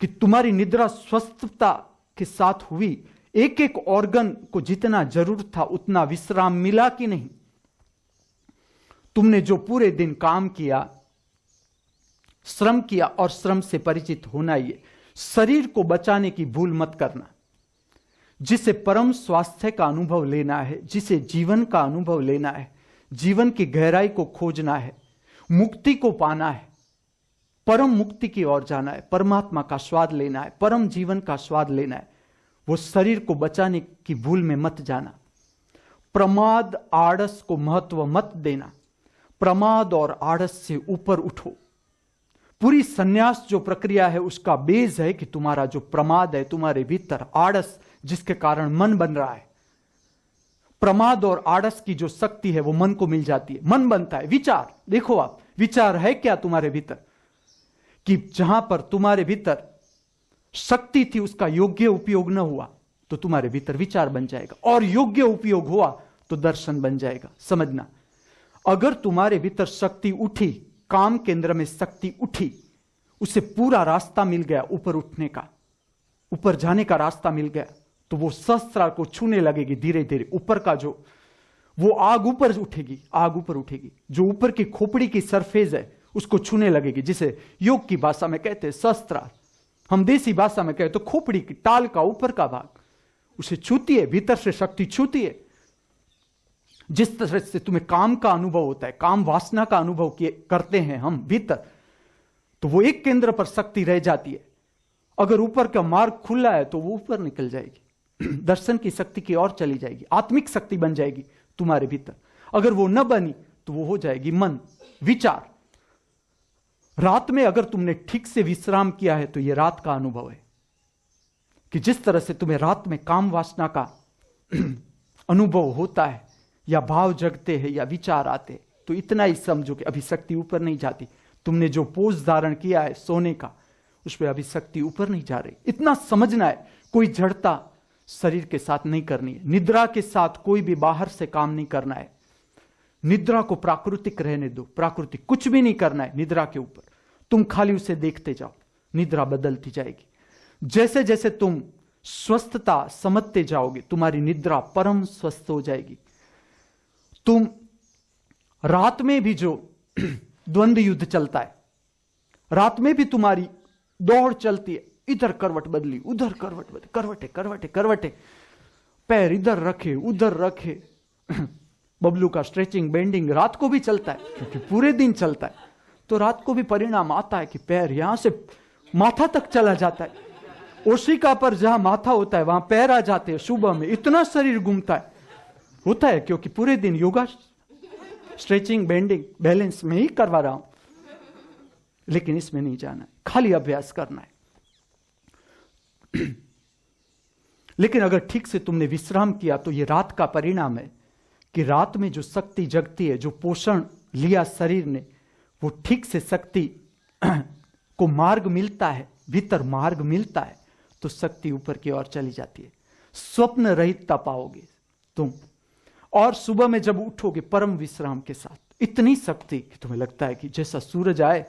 कि तुम्हारी निद्रा स्वस्थता के साथ हुई। एक एक ऑर्गन को जितना जरूरत था उतना विश्राम मिला कि नहीं। तुमने जो पूरे दिन काम किया, श्रम किया, और श्रम से परिचित होना ही है। शरीर को बचाने की भूल मत करना। जिसे परम स्वास्थ्य का अनुभव लेना है, जिसे जीवन का अनुभव लेना है, जीवन की गहराई को खोजना है, मुक्ति को पाना है, परम मुक्ति की ओर जाना है, परमात्मा का स्वाद लेना है, परम जीवन का स्वाद लेना है, वो शरीर को बचाने की भूल में मत जाना। प्रमाद आड़स को महत्व मत देना। प्रमाद और आड़स से ऊपर उठो। पूरी सन्यास जो प्रक्रिया है उसका बेस है कि तुम्हारा जो प्रमाद है तुम्हारे भीतर, आड़स जिसके कारण मन बन रहा है, प्रमाद और आड़स की जो शक्ति है वो मन को मिल जाती है। मन बनता है, विचार देखो आप, विचार है क्या तुम्हारे भीतर, कि जहां पर तुम्हारे भीतर शक्ति थी उसका योग्य उपयोग न हुआ तो तुम्हारे भीतर विचार बन जाएगा, और योग्य उपयोग हुआ तो दर्शन बन जाएगा। समझना, अगर तुम्हारे भीतर शक्ति उठी, काम केंद्र में शक्ति उठी, उसे पूरा रास्ता मिल गया ऊपर उठने का, ऊपर जाने का रास्ता मिल गया, तो वो सहस्त्रार को छूने लगेगी धीरे धीरे। ऊपर का जो वो आग ऊपर उठेगी, आग ऊपर उठेगी, जो ऊपर की खोपड़ी की सरफेस है उसको छूने लगेगी, जिसे योग की भाषा में कहते हैं सहस्त्रार। हम देसी भाषा में कहते तो खोपड़ी की टाल का ऊपर का भाग, उसे छूती है, भीतर से शक्ति छूती है। जिस तरह से तुम्हें काम का अनुभव होता है, काम वासना का अनुभव करते हैं हम भीतर, तो वो एक केंद्र पर शक्ति रह जाती है। अगर ऊपर का मार्ग खुला है तो वो ऊपर निकल जाएगी, दर्शन की शक्ति की ओर चली जाएगी, आत्मिक शक्ति बन जाएगी तुम्हारे भीतर। अगर वो न बनी तो वो हो जाएगी मन, विचार। रात में अगर तुमने ठीक से विश्राम किया है तो ये रात का अनुभव है, कि जिस तरह से तुम्हें रात में काम वासना का अनुभव होता है, या भाव जगते हैं या विचार आते, तो इतना ही समझो कि अभी शक्ति ऊपर नहीं जाती। तुमने जो पोज धारण किया है सोने का, उस पर अभी शक्ति ऊपर नहीं जा रही। इतना समझना है। कोई जड़ता शरीर के साथ नहीं करनी है, निद्रा के साथ कोई भी बाहर से काम नहीं करना है। निद्रा को प्राकृतिक रहने दो, प्राकृतिक कुछ भी नहीं करना है निद्रा के ऊपर। तुम खाली उसे देखते जाओ, निद्रा बदलती जाएगी। जैसे जैसे तुम स्वस्थता समझते जाओगे तुम्हारी निद्रा परम स्वस्थ हो जाएगी। तुम रात में भी जो द्वंद्व युद्ध चलता है, रात में भी तुम्हारी दौड़ चलती है, इधर करवट बदली, उधर करवट बदली, करवटे करवटे करवटे, पैर इधर रखे उधर रखे। बबलू का स्ट्रेचिंग बेंडिंग रात को भी चलता है, क्योंकि पूरे दिन चलता है, तो रात को भी परिणाम आता है कि पैर यहां से माथा तक चला जाता है। ओशिका पर जहां माथा होता है वहां पैर आ जाते हैं। सुबह में इतना शरीर घूमता है, होता है क्योंकि पूरे दिन योगा स्ट्रेचिंग बेंडिंग बैलेंस में ही करवा रहा हूं। लेकिन इसमें नहीं जाना है, खाली अभ्यास करना है। लेकिन अगर ठीक से तुमने विश्राम किया तो यह रात का परिणाम है कि रात में जो शक्ति जगती है, जो पोषण लिया शरीर ने, वो ठीक से शक्ति को मार्ग मिलता है, भीतर मार्ग मिलता है, तो शक्ति ऊपर की ओर चली जाती है। स्वप्न रहितता पाओगे तुम। और सुबह में जब उठोगे परम विश्राम के साथ, इतनी शक्ति कि तुम्हें लगता है कि जैसा सूरज आए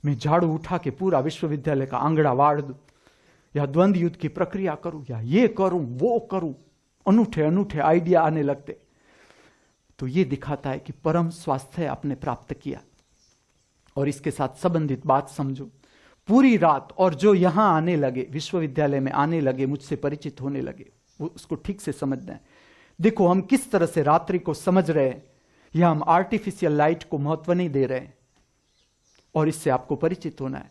मैं झाड़ू उठा के पूरा विश्वविद्यालय का आंगड़ा वाड़ दूं, या द्वंद्व युद्ध की प्रक्रिया करूं, या ये करूं वो करूं, अनूठे अनूठे आइडिया आने लगते, तो ये दिखाता है कि परम स्वास्थ्य आपने प्राप्त किया। और इसके साथ संबंधित बात समझो, पूरी रात, और जो यहां आने लगे, विश्वविद्यालय में आने लगे, मुझसे परिचित होने लगे, वो उसको ठीक से समझना है। देखो हम किस तरह से रात्रि को समझ रहे हैं, या हम आर्टिफिशियल लाइट को महत्व नहीं दे रहे हैं, और इससे आपको परिचित होना है।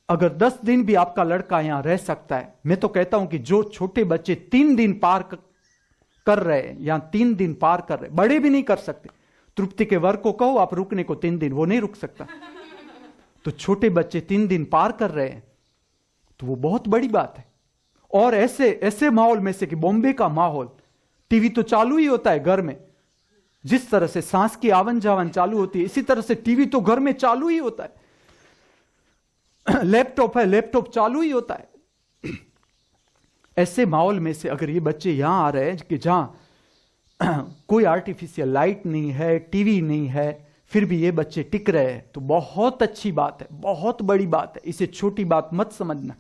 अगर 10 दिन भी आपका लड़का यहां रह सकता है, मैं तो कहता हूं कि जो छोटे बच्चे 3 दिन पार कर रहे हैं, या 3 दिन पार कर रहे, बड़े भी नहीं कर सकते, तृप्ति के वर्ग को कहो आप रुकने को 3 दिन, वो नहीं रुक सकता, तो छोटे बच्चे 3 दिन पार कर रहे हैं, तो वो बहुत बड़ी बात है। और ऐसे ऐसे माहौल में से कि बॉम्बे का माहौल, टीवी तो चालू ही होता है घर में, जिस तरह से सांस की आवन जावन चालू होती है, इसी तरह से टीवी तो घर में चालू ही होता है, लैपटॉप है, लैपटॉप चालू ही होता है। ऐसे माहौल में से अगर ये बच्चे यहां आ रहे हैं कि जहां कोई आर्टिफिशियल लाइट नहीं है, टीवी नहीं है, फिर भी ये बच्चे टिक रहे हैं, तो बहुत अच्छी बात है, बहुत बड़ी बात है, इसे छोटी बात मत समझना।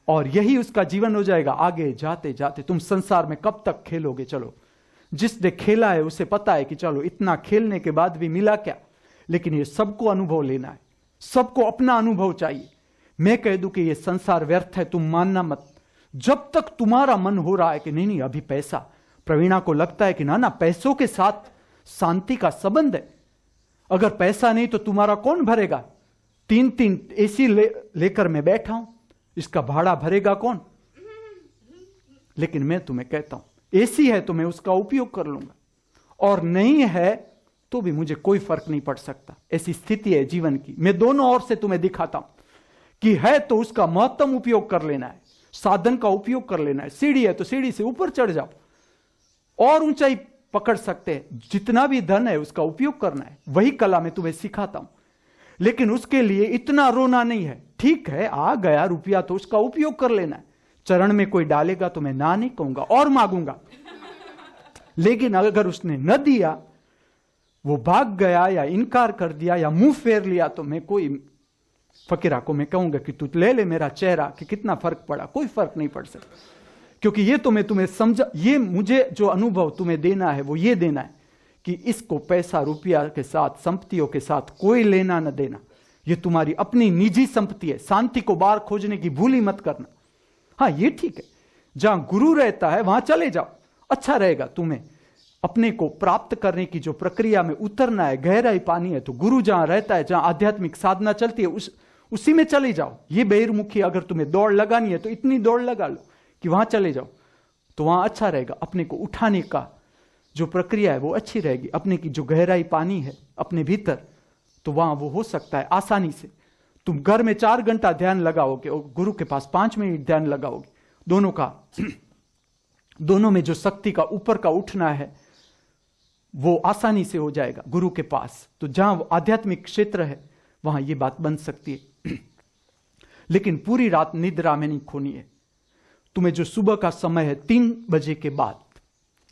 और यही उसका जीवन हो जाएगा। आगे जाते जाते तुम संसार में कब तक खेलोगे? चलो, जिसने खेला है उसे पता है कि चलो इतना खेलने के बाद भी मिला क्या, लेकिन ये सबको अनुभव लेना है, सबको अपना अनुभव चाहिए। मैं कह दूं कि ये संसार व्यर्थ है, तुम मानना मत। जब तक तुम्हारा मन हो रहा है कि नहीं नहीं अभी पैसा, प्रवीणा को लगता है कि ना ना पैसों के साथ शांति का संबंध है, अगर पैसा नहीं तो तुम्हारा कौन भरेगा? 3 एसी लेकर मैं बैठा हूं, इसका भाड़ा भरेगा कौन? लेकिन मैं तुम्हें कहता हूं एसी है तो मैं उसका उपयोग कर लूंगा, और नहीं है तो भी मुझे कोई फर्क नहीं पड़ सकता। ऐसी स्थिति है जीवन की। मैं दोनों ओर से तुम्हें दिखाता हूं कि है तो उसका महत्तम उपयोग कर लेना है, साधन का उपयोग कर लेना है। सीढ़ी है तो सीढ़ी से ऊपर चढ़ जाओ और ऊंचाई पकड़ सकते हैं। जितना भी धन है उसका उपयोग करना है, वही कला मैं तुम्हें सिखाता हूं। लेकिन उसके लिए इतना रोना नहीं है। ठीक है, आ गया रुपया तो उसका उपयोग कर लेना है। चरण में कोई डालेगा तो मैं ना नहीं कहूंगा और मांगूंगा, लेकिन अगर उसने न दिया, वो भाग गया या इनकार कर दिया या मुंह फेर लिया, तो मैं कोई फकीरा को मैं कहूंगा कि तू ले ले मेरा चेहरा, कि कितना फर्क पड़ा। कोई फर्क नहीं पड़ सकता, क्योंकि ये तो मैं तुम्हें समझा, ये मुझे जो अनुभव तुम्हें देना है वो ये देना है कि इसको पैसा रुपया के साथ, संपत्तियों के साथ कोई लेना न देना। ये तुम्हारी अपनी निजी संपत्ति है। शांति को बाहर खोजने की भूल ही मत करना। हाँ, ये ठीक है, जहां गुरु रहता है वहां चले जाओ, अच्छा रहेगा। तुम्हें अपने को प्राप्त करने की जो प्रक्रिया में उतरना है, गहराई पानी है, तो गुरु जहां रहता है, जहां आध्यात्मिक साधना चलती है, उसी में चले जाओ। ये बहिर्मुखी अगर तुम्हें दौड़ लगानी है तो इतनी दौड़ लगा लो कि वहां चले जाओ, तो वहां अच्छा रहेगा। अपने को उठाने का जो प्रक्रिया है वो अच्छी रहेगी। अपने की जो गहराई पानी है अपने भीतर, तो वहां वो हो सकता है आसानी से। तुम घर में 4 घंटा ध्यान लगाओगे और गुरु के पास 5 मिनट ध्यान लगाओगे, दोनों में जो शक्ति का ऊपर का उठना है वो आसानी से हो जाएगा गुरु के पास। तो जहां आध्यात्मिक क्षेत्र है वहां ये बात बन सकती है। लेकिन पूरी रात निद्रा में नहीं खोनी है। तुम्हें जो सुबह का समय है 3 बजे के बाद,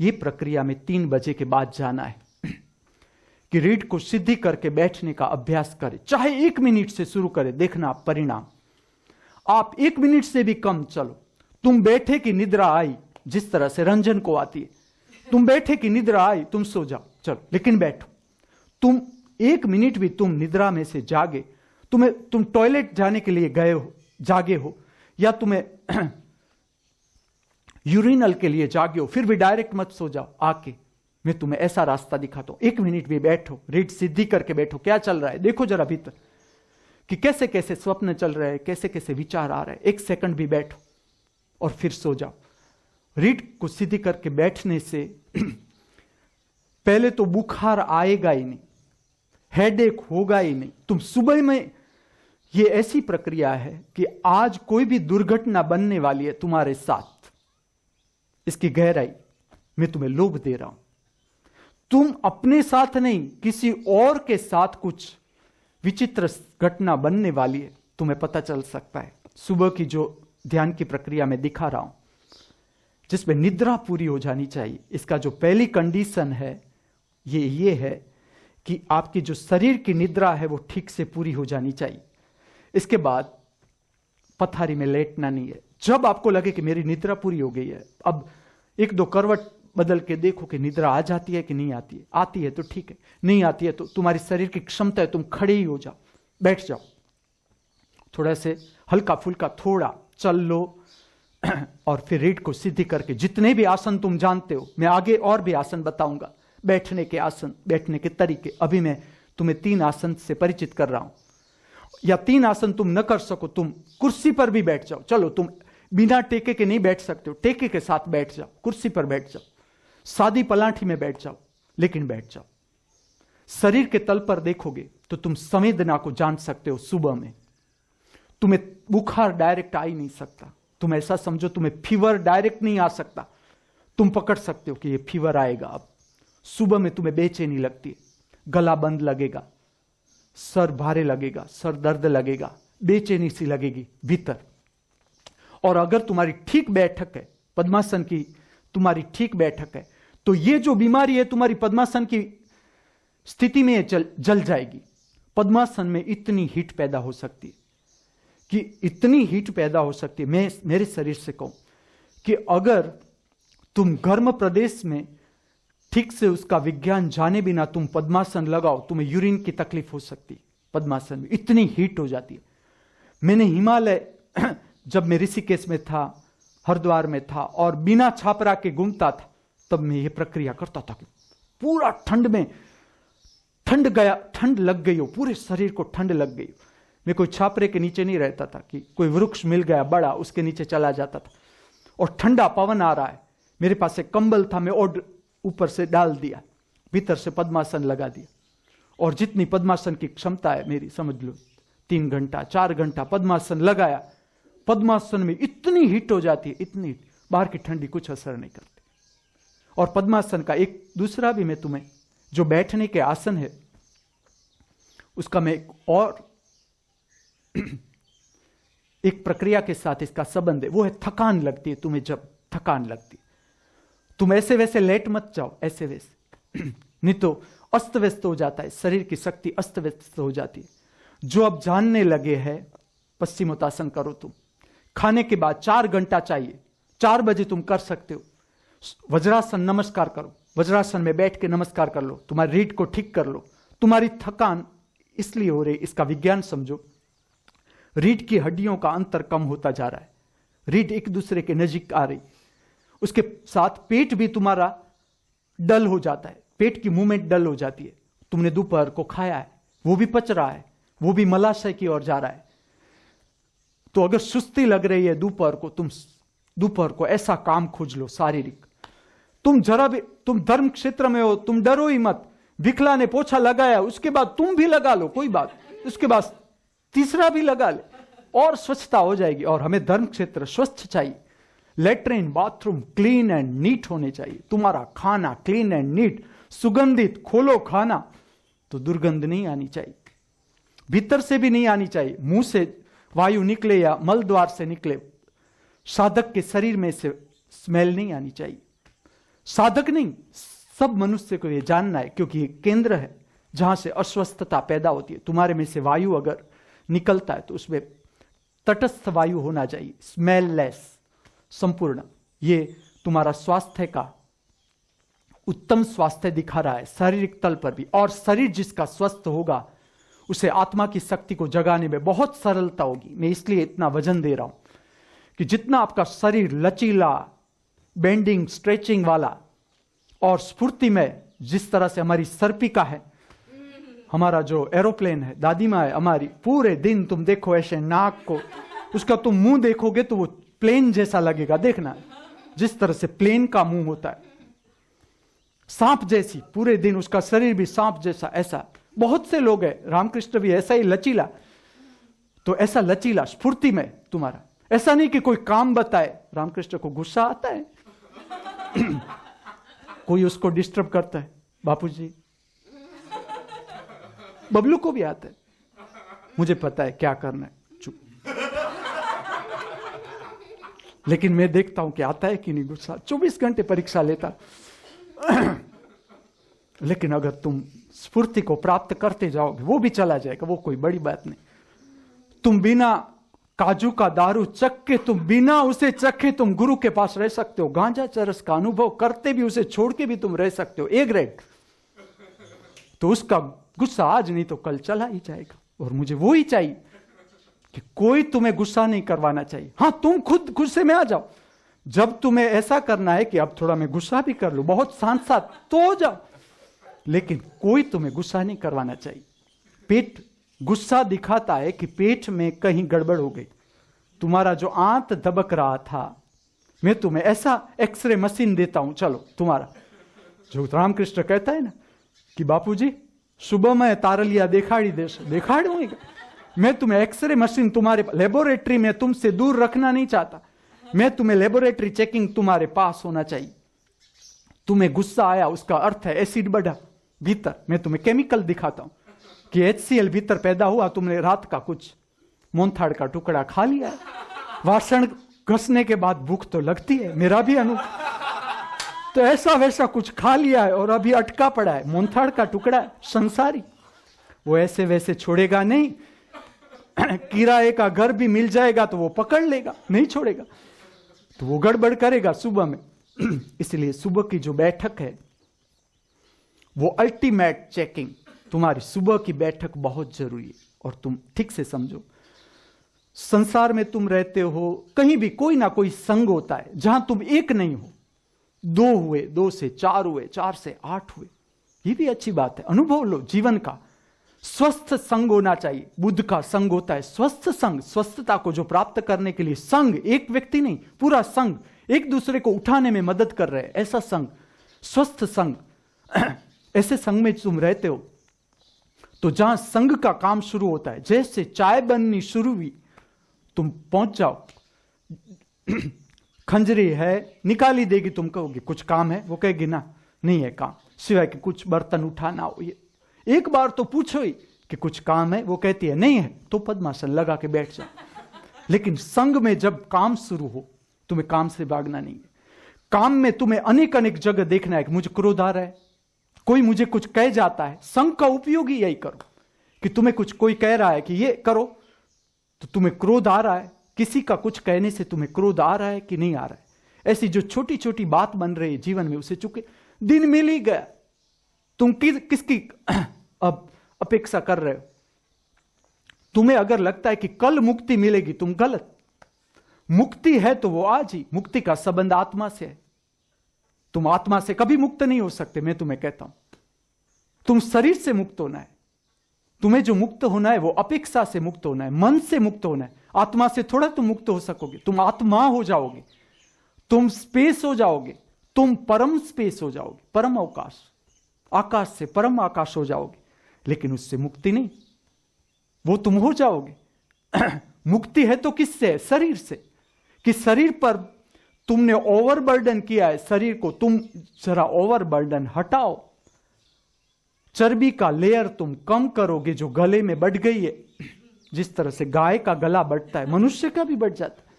ये प्रक्रिया में 3 बजे के बाद जाना है कि रीढ़ को सीधी करके बैठने का अभ्यास करें। चाहे 1 मिनट से शुरू करें, देखना परिणाम। आप 1 मिनट से भी कम चलो। तुम बैठे कि निद्रा आई, जिस तरह से रंजन को आती है, तुम बैठे कि निद्रा आई, तुम सो जाओ, चलो, लेकिन बैठो। तुम 1 मिनट भी तुम निद्रा में से जागे, तुम टॉयलेट जाने के लिए गए हो, जागे हो, या तुम्हें यूरिनल के लिए जागे हो, फिर भी डायरेक्ट मत सो जाओ। आके मैं तुम्हें ऐसा रास्ता दिखाता हूं। 1 मिनट भी बैठो, रीढ़ सीधी करके बैठो। क्या चल रहा है देखो जरा भीतर, कि कैसे कैसे स्वप्न चल रहे हैं, कैसे कैसे विचार आ रहे हैं। 1 सेकंड भी बैठो और फिर सो जाओ। रीढ़ को सीधी करके बैठने से पहले तो बुखार आएगा ही नहीं, हेडेक होगा ही नहीं। तुम सुबह में, ये ऐसी प्रक्रिया है कि आज कोई भी दुर्घटना बनने वाली है तुम्हारे साथ। इसकी गहराई मैं तुम्हें लोभ दे रहा हूं। तुम अपने साथ नहीं, किसी और के साथ कुछ विचित्र घटना बनने वाली है, तुम्हें पता चल सकता है। सुबह की जो ध्यान की प्रक्रिया में दिखा रहा हूं, जिसमें निद्रा पूरी हो जानी चाहिए। इसका जो पहली कंडीशन है ये है कि आपकी जो शरीर की निद्रा है वो ठीक से पूरी हो जानी चाहिए। इसके बाद पथारी में लेटना नहीं है। जब आपको लगे कि मेरी निद्रा पूरी हो गई है, अब एक दो करवट बदल के देखो कि निद्रा आ जाती है कि नहीं आती है। आती है तो ठीक है, नहीं आती है तो तुम्हारी शरीर की क्षमता है, तुम खड़े ही हो जाओ, बैठ जाओ, थोड़ा से हल्का फुल्का थोड़ा चल लो और फिर रीढ़ को सीधी करके जितने भी आसन तुम जानते हो, मैं आगे और भी आसन बताऊंगा, बैठने के आसन, बैठने के तरीके। अभी मैं तुम्हें 3 आसन से परिचित कर रहा हूं, या 3 आसन तुम न कर सको, तुम कुर्सी पर भी बैठ जाओ। चलो, तुम बिना टेके के नहीं बैठ सकते हो, टेके के साथ बैठ जाओ, कुर्सी पर बैठ जाओ, सादी पलाठी में बैठ जाओ, लेकिन बैठ जाओ। शरीर के तल पर देखोगे तो तुम संवेदना को जान सकते हो। सुबह में तुम्हें बुखार डायरेक्ट आ ही नहीं सकता, तुम ऐसा समझो तुम्हें फीवर डायरेक्ट नहीं आ सकता, तुम पकड़ सकते हो कि ये फीवर आएगा। अब सुबह में तुम्हें बेचैनी लगती है, गला बंद लगेगा, सर भारे लगेगा, सर दर्द लगेगा, बेचैनी सी लगेगी भीतर। और अगर तुम्हारी ठीक बैठक है, पद्मासन की तुम्हारी ठीक बैठक है, तो ये जो बीमारी है तुम्हारी पद्मासन की स्थिति में जल जाएगी। पद्मासन में इतनी हीट पैदा हो सकती है कि इतनी हीट पैदा हो सकती है, मैं मेरे शरीर से कहूं कि अगर तुम गर्म प्रदेश में ठीक से उसका विज्ञान जाने बिना तुम पद्मासन लगाओ, तुम्हें यूरिन की तकलीफ हो सकती है। पद्मासन में इतनी हीट हो जाती है। मैंने हिमालय जब मैं ऋषिकेश में था, हरिद्वार में था और बिना छापरा के घूमता था, तब मैं ये प्रक्रिया करता था कि पूरा ठंड में ठंड लग गई हो, पूरे शरीर को ठंड लग गई हो। मैं कोई छापरे के नीचे नहीं रहता था कि कोई वृक्ष मिल गया बड़ा, उसके नीचे चला जाता था और ठंडा पवन आ रहा है, मेरे पास एक कंबल था, मैं और ऊपर से डाल दिया, भीतर से पद्मासन लगा दिया। और जितनी पद्मासन की क्षमता है मेरी, समझ लो 3 घंटा 4 घंटा पद्मासन लगाया। पद्मासन में इतनी हीट हो जाती है, इतनी बाहर की ठंडी कुछ असर नहीं करती। और पद्मासन का एक दूसरा भी मैं तुम्हें, जो बैठने के आसन है उसका मैं और एक प्रक्रिया के साथ इसका संबंध है, वो है थकान लगती है तुम्हें। जब थकान लगती है तुम ऐसे वैसे लेट मत जाओ, ऐसे वैसे नहीं तो अस्त व्यस्त हो जाता है, शरीर की शक्ति अस्त व्यस्त हो जाती है। जो अब जानने लगे हैं, पश्चिमोत्तासन करो तुम। खाने के बाद 4 घंटा चाहिए, 4 बजे तुम कर सकते हो। वज्रासन, नमस्कार करो, वज्रासन में बैठ के नमस्कार कर लो, तुम्हारी रीढ़ को ठीक कर लो। तुम्हारी थकान इसलिए हो रही, इसका विज्ञान समझो। रीढ़ की हड्डियों का अंतर कम होता जा रहा है, रीढ़ एक दूसरे के नजीक आ रही, उसके साथ पेट भी तुम्हारा डल हो जाता है, पेट की मूवमेंट डल हो जाती है। तुमने दोपहर को खाया है, वो भी पच रहा है, वो भी मलाशय की ओर जा रहा है। तो अगर सुस्ती लग रही है दोपहर को, तुम दोपहर को ऐसा काम खोज लो शारीरिक। तुम जरा भी, तुम धर्म क्षेत्र में हो, तुम डरो ही मत। विकला ने पोछा लगाया, उसके बाद तुम भी लगा लो, कोई बात, उसके बाद तीसरा भी लगा ले, और स्वच्छता हो जाएगी। और हमें धर्म क्षेत्र स्वच्छ चाहिए, latrine bathroom clean and neat होने चाहिए, तुम्हारा खाना क्लीन एंड नीट, सुगंधित। खोलो खाना तो दुर्गंध नहीं आनी चाहिए, भीतर से भी नहीं आनी चाहिए, मुंह से वायु निकले या मल द्वार से निकले, साधक के शरीर में से स्मेल नहीं आनी चाहिए। साधक नहीं, सब मनुष्य को यह जानना है, क्योंकि ये केंद्र है जहां से अस्वस्थता पैदा होती है। तुम्हारे में से वायु अगर निकलता है तो उसमें तटस्थ वायु होना चाहिए, स्मेललेस, संपूर्ण। ये तुम्हारा स्वास्थ्य का उत्तम स्वास्थ्य दिखा रहा है शारीरिक तल पर भी। और शरीर जिसका स्वस्थ होगा उसे आत्मा की शक्ति को जगाने में बहुत सरलता होगी। मैं इसलिए इतना वजन दे रहा हूं कि जितना आपका शरीर लचीला, बेंडिंग, स्ट्रेचिंग वाला और स्फूर्ति में, जिस तरह से हमारी सर्पिका है, हमारा जो एरोप्लेन है, दादी माँ है हमारी, पूरे दिन तुम देखो ऐसे नाक को, उसका तुम मुंह देखोगे तो वो प्लेन जैसा लगेगा। देखना जिस तरह से प्लेन का मुंह होता है, सांप जैसी, पूरे दिन उसका शरीर भी सांप जैसा। ऐसा बहुत से लोग हैं, रामकृष्ण भी ऐसा ही लचीला। तो ऐसा लचीला स्फूर्ति में तुम्हारा, ऐसा नहीं कि कोई काम बताए। रामकृष्ण को गुस्सा आता है कोई उसको डिस्टर्ब करता है, बापूजी, बबलू को भी आता है, मुझे पता है क्या करना है, चुप। लेकिन मैं देखता हूं कि आता है कि नहीं गुस्सा। 24 घंटे परीक्षा लेता लेकिन अगर तुम स्फूर्ति को प्राप्त करते जाओगे, वो भी चला जाएगा, वो कोई बड़ी बात नहीं। तुम बिना काजू का दारू चख तुम बिना उसे चखे तुम गुरु के पास रह सकते हो। गांजा चरस का अनुभव करते भी उसे छोड़ के भी तुम रह सकते हो। A grade. तो उसका गुस्सा आज नहीं तो कल चला ही जाएगा। और मुझे वो ही चाहिए कि कोई तुम्हें गुस्सा नहीं करवाना चाहिए। हां, तुम खुद गुस्से में आ जाओ। जब तुम्हें ऐसा करना है कि अब थोड़ा मैं गुस्सा भी कर लूं, बहुत शांत साथ, तो हो जाओ, लेकिन कोई तुम्हें गुस्सा नहीं करवाना चाहिए। पेट गुस्सा दिखाता है कि पेट में कहीं गड़बड़ हो गई। तुम्हारा जो आंत दबक रहा था, मैं तुम्हें ऐसा एक्सरे मशीन देता हूं, चलो तुम्हारा जो रामकृष्ण कहता है ना कि बापूजी सुबह में तारलिया देखाड़ी देशो, देखाड़ूंगा। मैं तुम्हें एक्सरे मशीन तुम्हारे लेबोरेटरी में तुमसे दूर रखना नहीं चाहता। मैं तुम्हें लेबोरेटरी चेकिंग तुम्हारे पास होना चाहिए। तुम्हें गुस्सा आया, उसका अर्थ है एसिड बढ़ा भीतर। मैं तुम्हें केमिकल दिखाता हूं कि HCl भीतर पैदा हुआ। तुमने रात का कुछ मोहनथाड़ का टुकड़ा खा लिया है। वासण घसने के बाद भूख तो लगती है, मेरा भी अनुभव। तो ऐसा वैसा कुछ खा लिया है और अभी अटका पड़ा है, मोहनथाड़ का टुकड़ा है, संसारी। वो ऐसे वैसे छोड़ेगा नहीं। किराए का घर भी मिल जाएगा तो वो पकड़ लेगा, नहीं छोड़ेगा। तो वो गड़बड़ करेगा सुबह में। इसलिए सुबह की जो बैठक है वो अल्टीमेट चेकिंग, तुम्हारी सुबह की बैठक बहुत जरूरी है। और तुम ठीक से समझो, संसार में तुम रहते हो, कहीं भी कोई ना कोई संग होता है जहां तुम एक नहीं हो। 2 हुए, 2 से 4 हुए, 4 से 8 हुए, ये भी अच्छी बात है। अनुभव लो जीवन का। स्वस्थ संग होना चाहिए। बुद्ध का संग होता है स्वस्थ संग। स्वस्थता को जो प्राप्त करने के लिए संग, एक व्यक्ति नहीं, पूरा संग एक दूसरे को उठाने में मदद कर रहे हैं, ऐसा संग, स्वस्थ संग। ऐसे संग में तुम रहते हो तो जहां संग का काम शुरू होता है, जैसे चाय बननी शुरू हुई, तुम पहुंच जाओ। खंजरी है, निकाली देगी, तुम कहोगे कुछ काम है, वो कहेगी ना नहीं है काम, सिवाय कि कुछ बर्तन उठाना हो। एक बार तो पूछो ही कि कुछ काम है, वो कहती है नहीं है, तो पद्मासन लगा के बैठ जाओ। लेकिन संग में जब काम शुरू हो, तुम्हें काम से भागना नहीं है। काम में तुम्हें अनेक अनेक जगह देखना है कि मुझे क्रोध आ रहा है, कोई मुझे कुछ कह जाता है। संग का उपयोग ही यही करो कि तुम्हें कुछ कोई कह रहा है कि ये करो, तो तुम्हें क्रोध आ रहा है। किसी का कुछ कहने से तुम्हें क्रोध आ रहा है कि नहीं आ रहा है। ऐसी जो छोटी छोटी बात बन रही है जीवन में, उसे चुके दिन मिल ही गया, तुम किसकी अब अपेक्षा कर रहे हो? तुम्हें अगर लगता है कि कल मुक्ति मिलेगी, तुम गलत। मुक्ति है तो वो आज ही। मुक्ति का संबंध आत्मा से है। तुम आत्मा से कभी मुक्त नहीं हो सकते। मैं तुम्हें कहता हूं, तुम शरीर से मुक्त होना है। तुम्हें जो मुक्त होना है वो अपेक्षा से मुक्त होना है, मन से मुक्त होना है। आत्मा से थोड़ा तुम मुक्त हो सकोगे। तुम आत्मा हो जाओगे, तुम स्पेस हो जाओगे, तुम परम स्पेस हो जाओगे, परम अवकाश, आकाश से परम आकाश हो जाओगे। लेकिन उससे मुक्ति नहीं, वो तुम हो जाओगे। मुक्ति है तो किससे? शरीर से। कि शरीर पर तुमने ओवरबर्डन किया है, शरीर को तुम जरा ओवरबर्डन हटाओ। चर्बी का लेयर तुम कम करोगे जो गले में बढ़ गई है। जिस तरह से गाय का गला बढ़ता है, मनुष्य का भी बढ़ जाता है।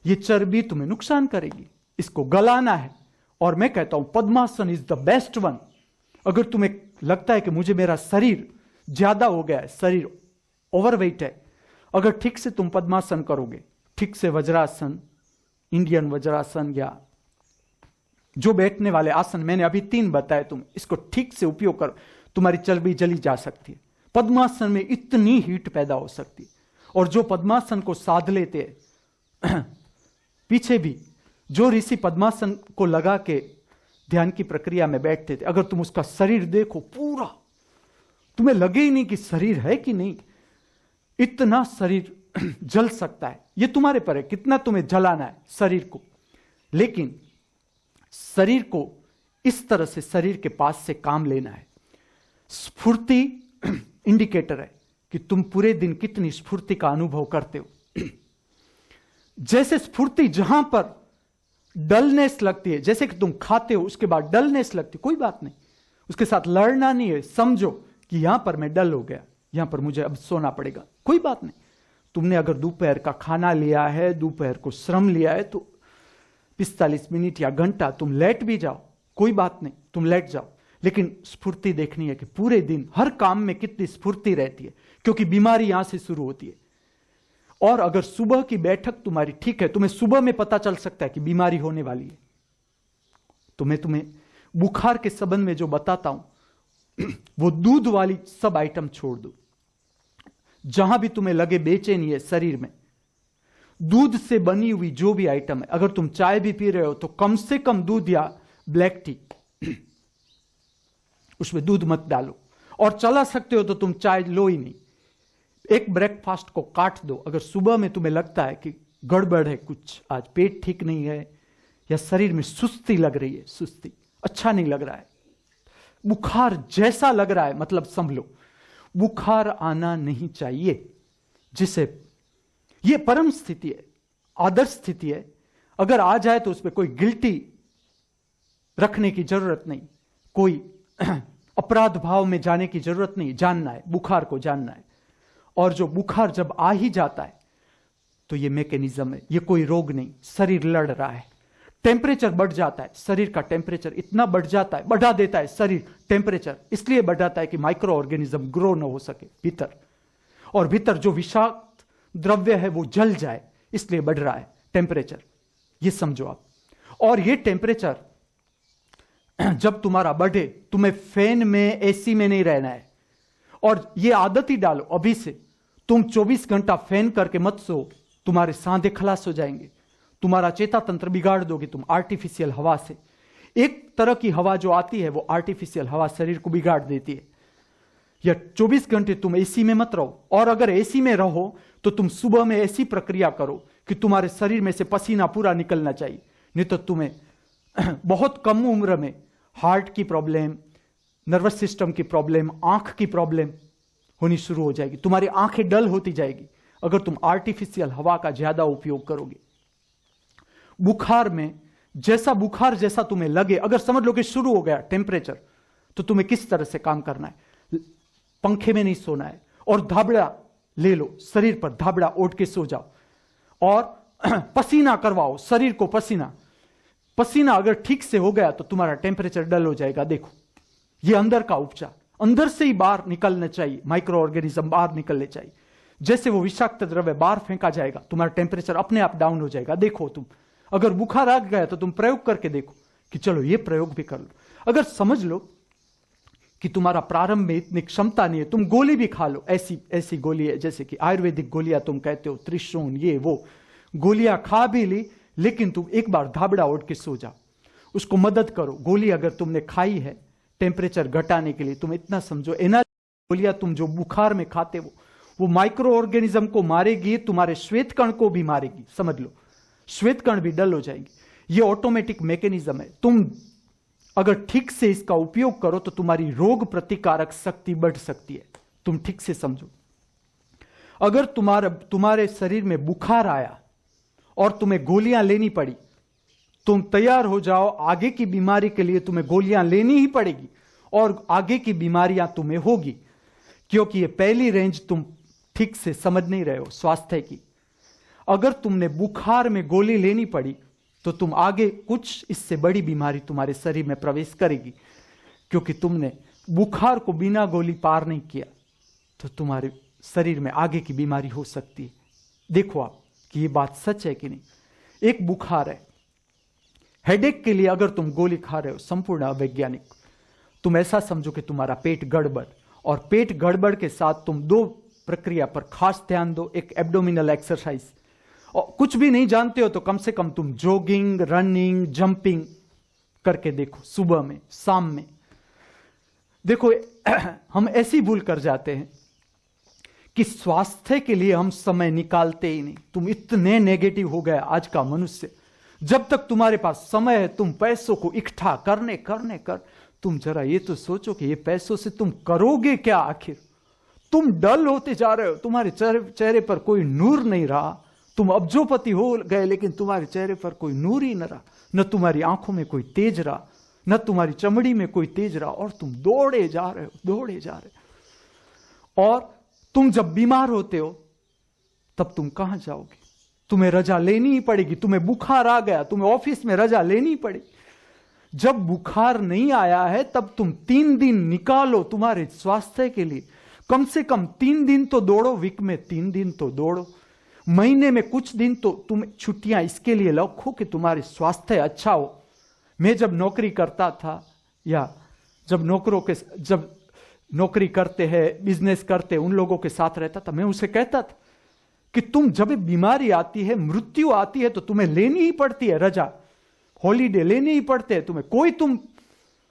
ये चर्बी तुम्हें नुकसान करेगी, इसको गलाना है। और मैं कहता हूं पद्मासन इज द बेस्ट वन। अगर तुम्हें लगता है कि मुझे मेरा शरीर ज्यादा हो गया है, शरीर ओवरवेट है, अगर ठीक से तुम पद्मासन करोगे, ठीक से वज्रासन, इंडियन वज्रासन या जो बैठने वाले आसन मैंने अभी 3 बताए, तुम इसको ठीक से उपयोग करो, तुम्हारी चर्बी जली जा सकती है। पद्मासन में इतनी हीट पैदा हो सकती है। और जो पद्मासन को साध लेते हैं, पीछे भी जो ऋषि पद्मासन को लगा के ध्यान की प्रक्रिया में बैठते थे, अगर तुम उसका शरीर देखो पूरा, तुम्हें लगे ही नहीं कि शरीर है कि नहीं। इतना शरीर जल सकता है। ये तुम्हारे पर है कितना तुम्हें जलाना है शरीर को। लेकिन शरीर को इस तरह से शरीर के पास से काम लेना है। स्फूर्ति इंडिकेटर है कि तुम पूरे दिन कितनी स्फूर्ति का अनुभव करते हो। जैसे स्फूर्ति जहां पर डलनेस लगती है, जैसे कि तुम खाते हो उसके बाद डलनेस लगती है, कोई बात नहीं, उसके साथ लड़ना नहीं है। समझो कि यहां पर मैं डल हो गया, यहां पर मुझे अब सोना पड़ेगा, कोई बात नहीं। तुमने अगर दोपहर का खाना लिया है, दोपहर को श्रम लिया है, तो 45 मिनट या घंटा तुम लेट भी जाओ, कोई बात नहीं, तुम लेट जाओ। लेकिन स्फूर्ति देखनी है कि पूरे दिन हर काम में कितनी स्फूर्ति रहती है। क्योंकि बीमारी यहां से शुरू होती है। और अगर सुबह की बैठक तुम्हारी ठीक है, तुम्हें सुबह में पता चल सकता है कि बीमारी होने वाली है, तो मैं तुम्हें बुखार के संबंध में जो बताता हूं वो दूध वाली सब आइटम छोड़ दो। जहां भी तुम्हें लगे बेचैनी है शरीर में, दूध से बनी हुई जो भी आइटम है, अगर तुम चाय भी पी रहे हो तो कम से कम दूध या ब्लैक टी, उसमें दूध मत डालो। और चला सकते हो तो तुम चाय लो ही नहीं। एक ब्रेकफास्ट को काट दो। अगर सुबह में तुम्हें लगता है कि गड़बड़ है, कुछ आज पेट ठीक नहीं है या शरीर में सुस्ती लग रही है, सुस्ती, अच्छा नहीं लग रहा है, बुखार जैसा लग रहा है, मतलब समझ लो बुखार आना नहीं चाहिए, जिसे ये परम स्थिति है, आदर्श स्थिति है। अगर आ जाए तो उसमें कोई गिल्टी रखने की जरूरत नहीं, कोई अपराध भाव में जाने की जरूरत नहीं। जानना है, बुखार को जानना है। और जो बुखार जब आ ही जाता है तो ये मैकेनिज्म है, ये कोई रोग नहीं, शरीर लड़ रहा है। टेम्परेचर बढ़ जाता है, शरीर का टेम्परेचर इतना बढ़ जाता है, बढ़ा देता है शरीर टेम्परेचर, इसलिए बढ़ाता है कि माइक्रो ऑर्गेनिज्म ग्रो न हो सके भीतर, और भीतर जो विषाक्त द्रव्य है वो जल जाए, इसलिए बढ़ रहा है टेम्परेचर। ये समझो आप। और ये टेम्परेचर जब तुम्हारा बढ़े, तुम्हें फैन में, एसी में नहीं रहना है। और ये आदत ही डालो अभी से, तुम 24 घंटा फैन करके मत सो, तुम्हारे सांधे खलास हो जाएंगे, तुम्हारा चेता तंत्र बिगाड़ दोगे तुम आर्टिफिशियल हवा से। एक तरह की हवा जो आती है वो आर्टिफिशियल हवा शरीर को बिगाड़ देती है। या 24 घंटे तुम एसी में मत रहो, और अगर एसी में रहो तो तुम सुबह में ऐसी प्रक्रिया करो कि तुम्हारे शरीर में से पसीना पूरा निकलना चाहिए, नहीं तो तुम्हें बहुत कम उम्र में हार्ट की प्रॉब्लम, नर्वस सिस्टम की प्रॉब्लम, आंख की प्रॉब्लम होनी शुरू हो जाएगी, तुम्हारी आंखें डल होती जाएगी अगर तुम आर्टिफिशियल हवा का ज्यादा उपयोग करोगे। बुखार में बुखार जैसा तुम्हें लगे, अगर समझ लो कि शुरू हो गया टेम्परेचर, तो तुम्हें किस तरह से काम करना है, पंखे में नहीं सोना है, और धाबड़ा ले लो, शरीर पर धाबड़ा ओढ़ के सो जाओ, और पसीना करवाओ शरीर को, पसीना अगर ठीक से हो गया तो तुम्हारा टेम्परेचर डल हो जाएगा। देखो, ये अंदर का उपचार, अंदर से ही बाहर निकलना चाहिए, माइक्रो ऑर्गेनिज्म बाहर निकलने चाहिए। जैसे वो विषाक्त द्रव्य बाहर फेंका जाएगा, तुम्हारा टेम्परेचर अपने आप डाउन हो जाएगा। देखो, तुम अगर बुखार आ गया तो तुम प्रयोग करके देखो कि चलो ये प्रयोग भी कर लो। अगर समझ लो कि तुम्हारा प्रारंभ में इतनी क्षमता नहीं है, तुम गोली भी खा लो, ऐसी गोली है जैसे कि आयुर्वेदिक गोलियां तुम कहते हो, त्रिशून, ये वो गोलियां खा भी ली, लेकिन तुम एक बार धाबड़ा ओढ़ के सो जाओ, उसको मदद करो। गोली अगर तुमने खाई है टेम्परेचर घटाने के लिए, तुम इतना समझो, गोलियां तुम जो बुखार में खाते वो माइक्रो ऑर्गेनिज्म को मारेगी, तुम्हारे श्वेत कण को भी मारेगी, समझ लो, श्वेत कण भी डल हो जाएंगे। ये ऑटोमेटिक मैकेनिज्म है। तुम अगर ठीक से इसका उपयोग करो तो तुम्हारी रोग प्रतिकारक शक्ति बढ़ सकती है। तुम ठीक से समझो, अगर तुम्हारे शरीर में बुखार आया और तुम्हें गोलियां लेनी पड़ी, तुम तैयार हो जाओ, आगे की बीमारी के लिए तुम्हें गोलियां लेनी ही पड़ेगी, और आगे की बीमारियां तुम्हें होगी, क्योंकि ये पहली रेंज तुम ठीक से समझ नहीं रहे हो स्वास्थ्य की। अगर तुमने बुखार में गोली लेनी पड़ी तो तुम आगे कुछ इससे बड़ी बीमारी तुम्हारे शरीर में प्रवेश करेगी, क्योंकि तुमने बुखार को बिना गोली पार नहीं किया, तो तुम्हारे शरीर में आगे की बीमारी हो सकती है। देखो आप कि ये बात सच है कि नहीं। एक बुखार है, हेडेक के लिए अगर तुम गोली खा रहे हो, संपूर्ण अवैज्ञानिक, तुम ऐसा समझो कि तुम्हारा पेट गड़बड़, और पेट गड़बड़ के साथ तुम दो प्रक्रिया पर खास ध्यान दो। एक एब्डोमिनल एक्सरसाइज, और कुछ भी नहीं जानते हो तो कम से कम तुम जॉगिंग, रनिंग, जंपिंग करके देखो, सुबह में, शाम में। देखो, हम ऐसी भूल कर जाते हैं कि स्वास्थ्य के लिए हम समय निकालते ही नहीं। तुम इतने नेगेटिव हो गए आज का मनुष्य, जब तक तुम्हारे पास समय है तुम पैसों को इकट्ठा करने कर। तुम जरा ये तो सोचो कि ये पैसों से तुम करोगे क्या आखिर। तुम डल होते जा रहे हो, तुम्हारे चेहरे पर कोई नूर नहीं रहा। तुम अब्जोपति हो गए, लेकिन तुम्हारे चेहरे पर कोई नूर ही न रहा, न तुम्हारी आंखों में कोई तेज रहा, न तुम्हारी चमड़ी में कोई तेज रहा, और तुम दौड़े जा रहे हो। और तुम जब बीमार होते हो तब तुम कहां जाओगे? तुम्हें रजा लेनी ही पड़ेगी। तुम्हें बुखार आ गया, तुम्हें ऑफिस में रजा लेनी ही पड़ेगी। जब बुखार नहीं आया है तब तुम 3 दिन निकालो तुम्हारे स्वास्थ्य के लिए। कम से कम 3 दिन तो दौड़ो, वीक में 3 दिन तो दौड़ो। महीने में कुछ दिन तो तुम छुट्टियां इसके लिए रखो कि तुम्हारी स्वास्थ्य अच्छा हो। मैं जब नौकरी करता था, या जब नौकरी करते हैं, बिजनेस करते, उन लोगों के साथ रहता था, मैं उसे कहता था कि तुम जब बीमारी आती है, मृत्यु आती है, तो तुम्हें लेनी ही पड़ती है रजा, हॉलीडे लेने ही पड़ते हैं तुम्हें, कोई तुम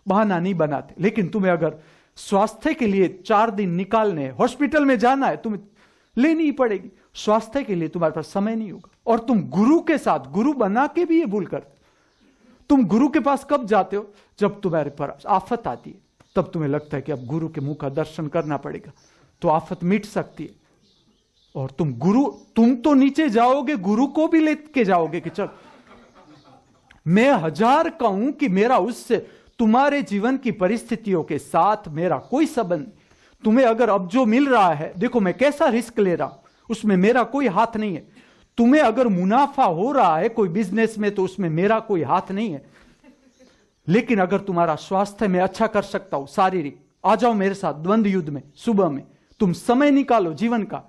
बहाना नहीं बनाते। लेकिन तुम्हें अगर स्वास्थ्य के लिए 4 दिन निकालने, हॉस्पिटल में जाना है, तुम्हें लेनी ही पड़ेगी। स्वास्थ्य के लिए तुम्हारे पास समय नहीं होगा। और तुम गुरु के साथ, गुरु बना के भी ये भूल करते। तुम गुरु के पास कब जाते हो? जब तुम्हारे पर आफत आती है, तब तुम्हें लगता है कि अब गुरु के मुंह का दर्शन करना पड़ेगा तो आफत मिट सकती है। और तुम तो नीचे जाओगे, गुरु को भी लेके जाओगे कि चल। मैं 1000 कहूं कि मेरा उससे, तुम्हारे जीवन की परिस्थितियों के साथ मेरा कोई संबंध। तुम्हें अगर अब जो मिल रहा है, देखो मैं कैसा रिस्क ले रहा हूं, उसमें मेरा कोई हाथ नहीं है। तुम्हें अगर मुनाफा हो रहा है कोई बिजनेस में, तो उसमें मेरा कोई हाथ नहीं है। लेकिन अगर तुम्हारा स्वास्थ्य मैं अच्छा कर सकता हूं, शारीरिक, आ जाओ मेरे साथ द्वंद्व युद्ध में, सुबह में तुम समय निकालो जीवन का।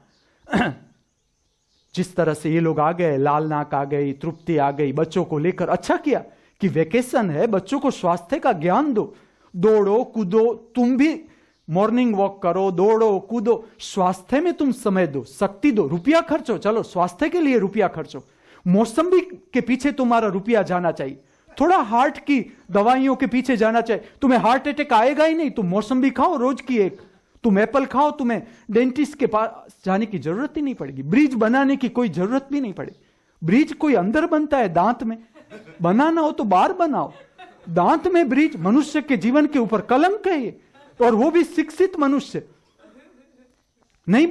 जिस तरह से ये लोग आ गए, लालनाक आ गई, तृप्ति आ गई, बच्चों को लेकर, अच्छा किया कि वेकेशन है, बच्चों को स्वास्थ्य का ज्ञान दो, दौड़ो कूदो, तुम भी मॉर्निंग वॉक करो, दौड़ो कूदो, स्वास्थ्य में तुम समय दो, शक्ति दो, रुपया खर्चो, चलो स्वास्थ्य के लिए रुपया खर्चो। मौसम्बी के पीछे तुम्हारा रुपया जाना चाहिए, थोड़ा हार्ट की दवाइयों के पीछे जाना चाहिए। तुम्हें हार्ट अटैक आएगा ही नहीं, तुम मौसम्बी खाओ रोज की एक, तुम एप्पल खाओ, तुम्हें डेंटिस्ट के पास जाने की जरूरत ही नहीं पड़ेगी, ब्रिज बनाने की कोई जरूरत भी नहीं पड़ेगी। ब्रिज कोई अंदर बनता है, दांत में बनाना हो तो बाहर बनाओ, दांत में ब्रिज। मनुष्य के जीवन के ऊपर कलंक है ये, और वो भी शिक्षित मनुष्य। नहीं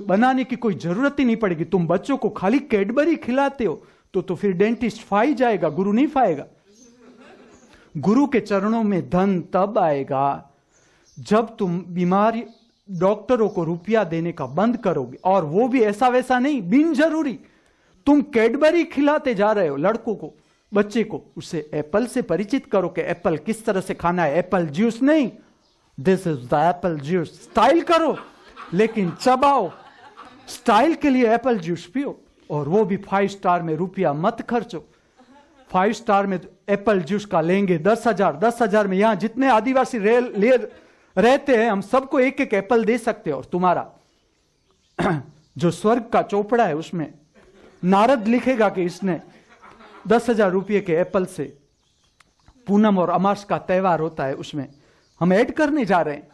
बनाने की कोई जरूरत ही नहीं पड़ेगी। तुम बच्चों को खाली कैडबरी खिलाते हो तो फिर डेंटिस्ट फाई जाएगा, गुरु नहीं फाएगा। गुरु के चरणों में धन तब आएगा जब तुम बीमारी, डॉक्टरों को रुपया देने का बंद करोगे, और वो भी ऐसा वैसा नहीं, बिन जरूरी। तुम कैडबरी खिलाते जा रहे हो लड़कों को, बच्चे को, उसे एप्पल से परिचित करो कि एप्पल किस तरह से खाना है। एप्पल जूस नहीं, this is the Apple juice. Style करो लेकिन चबाओ, स्टाइल के लिए एप्पल जूस पियो, और वो भी 5 स्टार में। रुपया मत खर्चो। 5 स्टार में एप्पल जूस का लेंगे 10,000, 10,000 में यहां जितने आदिवासी रहते हैं, हम सबको एक एक एप्पल दे सकते हैं। और तुम्हारा जो स्वर्ग का चौपड़ा है, उसमें नारद लिखेगा कि इसने 10,000 रुपये के एप्पल से, पूनम और अमास का त्योहार होता है, उसमें हम ऐड करने जा रहे हैं।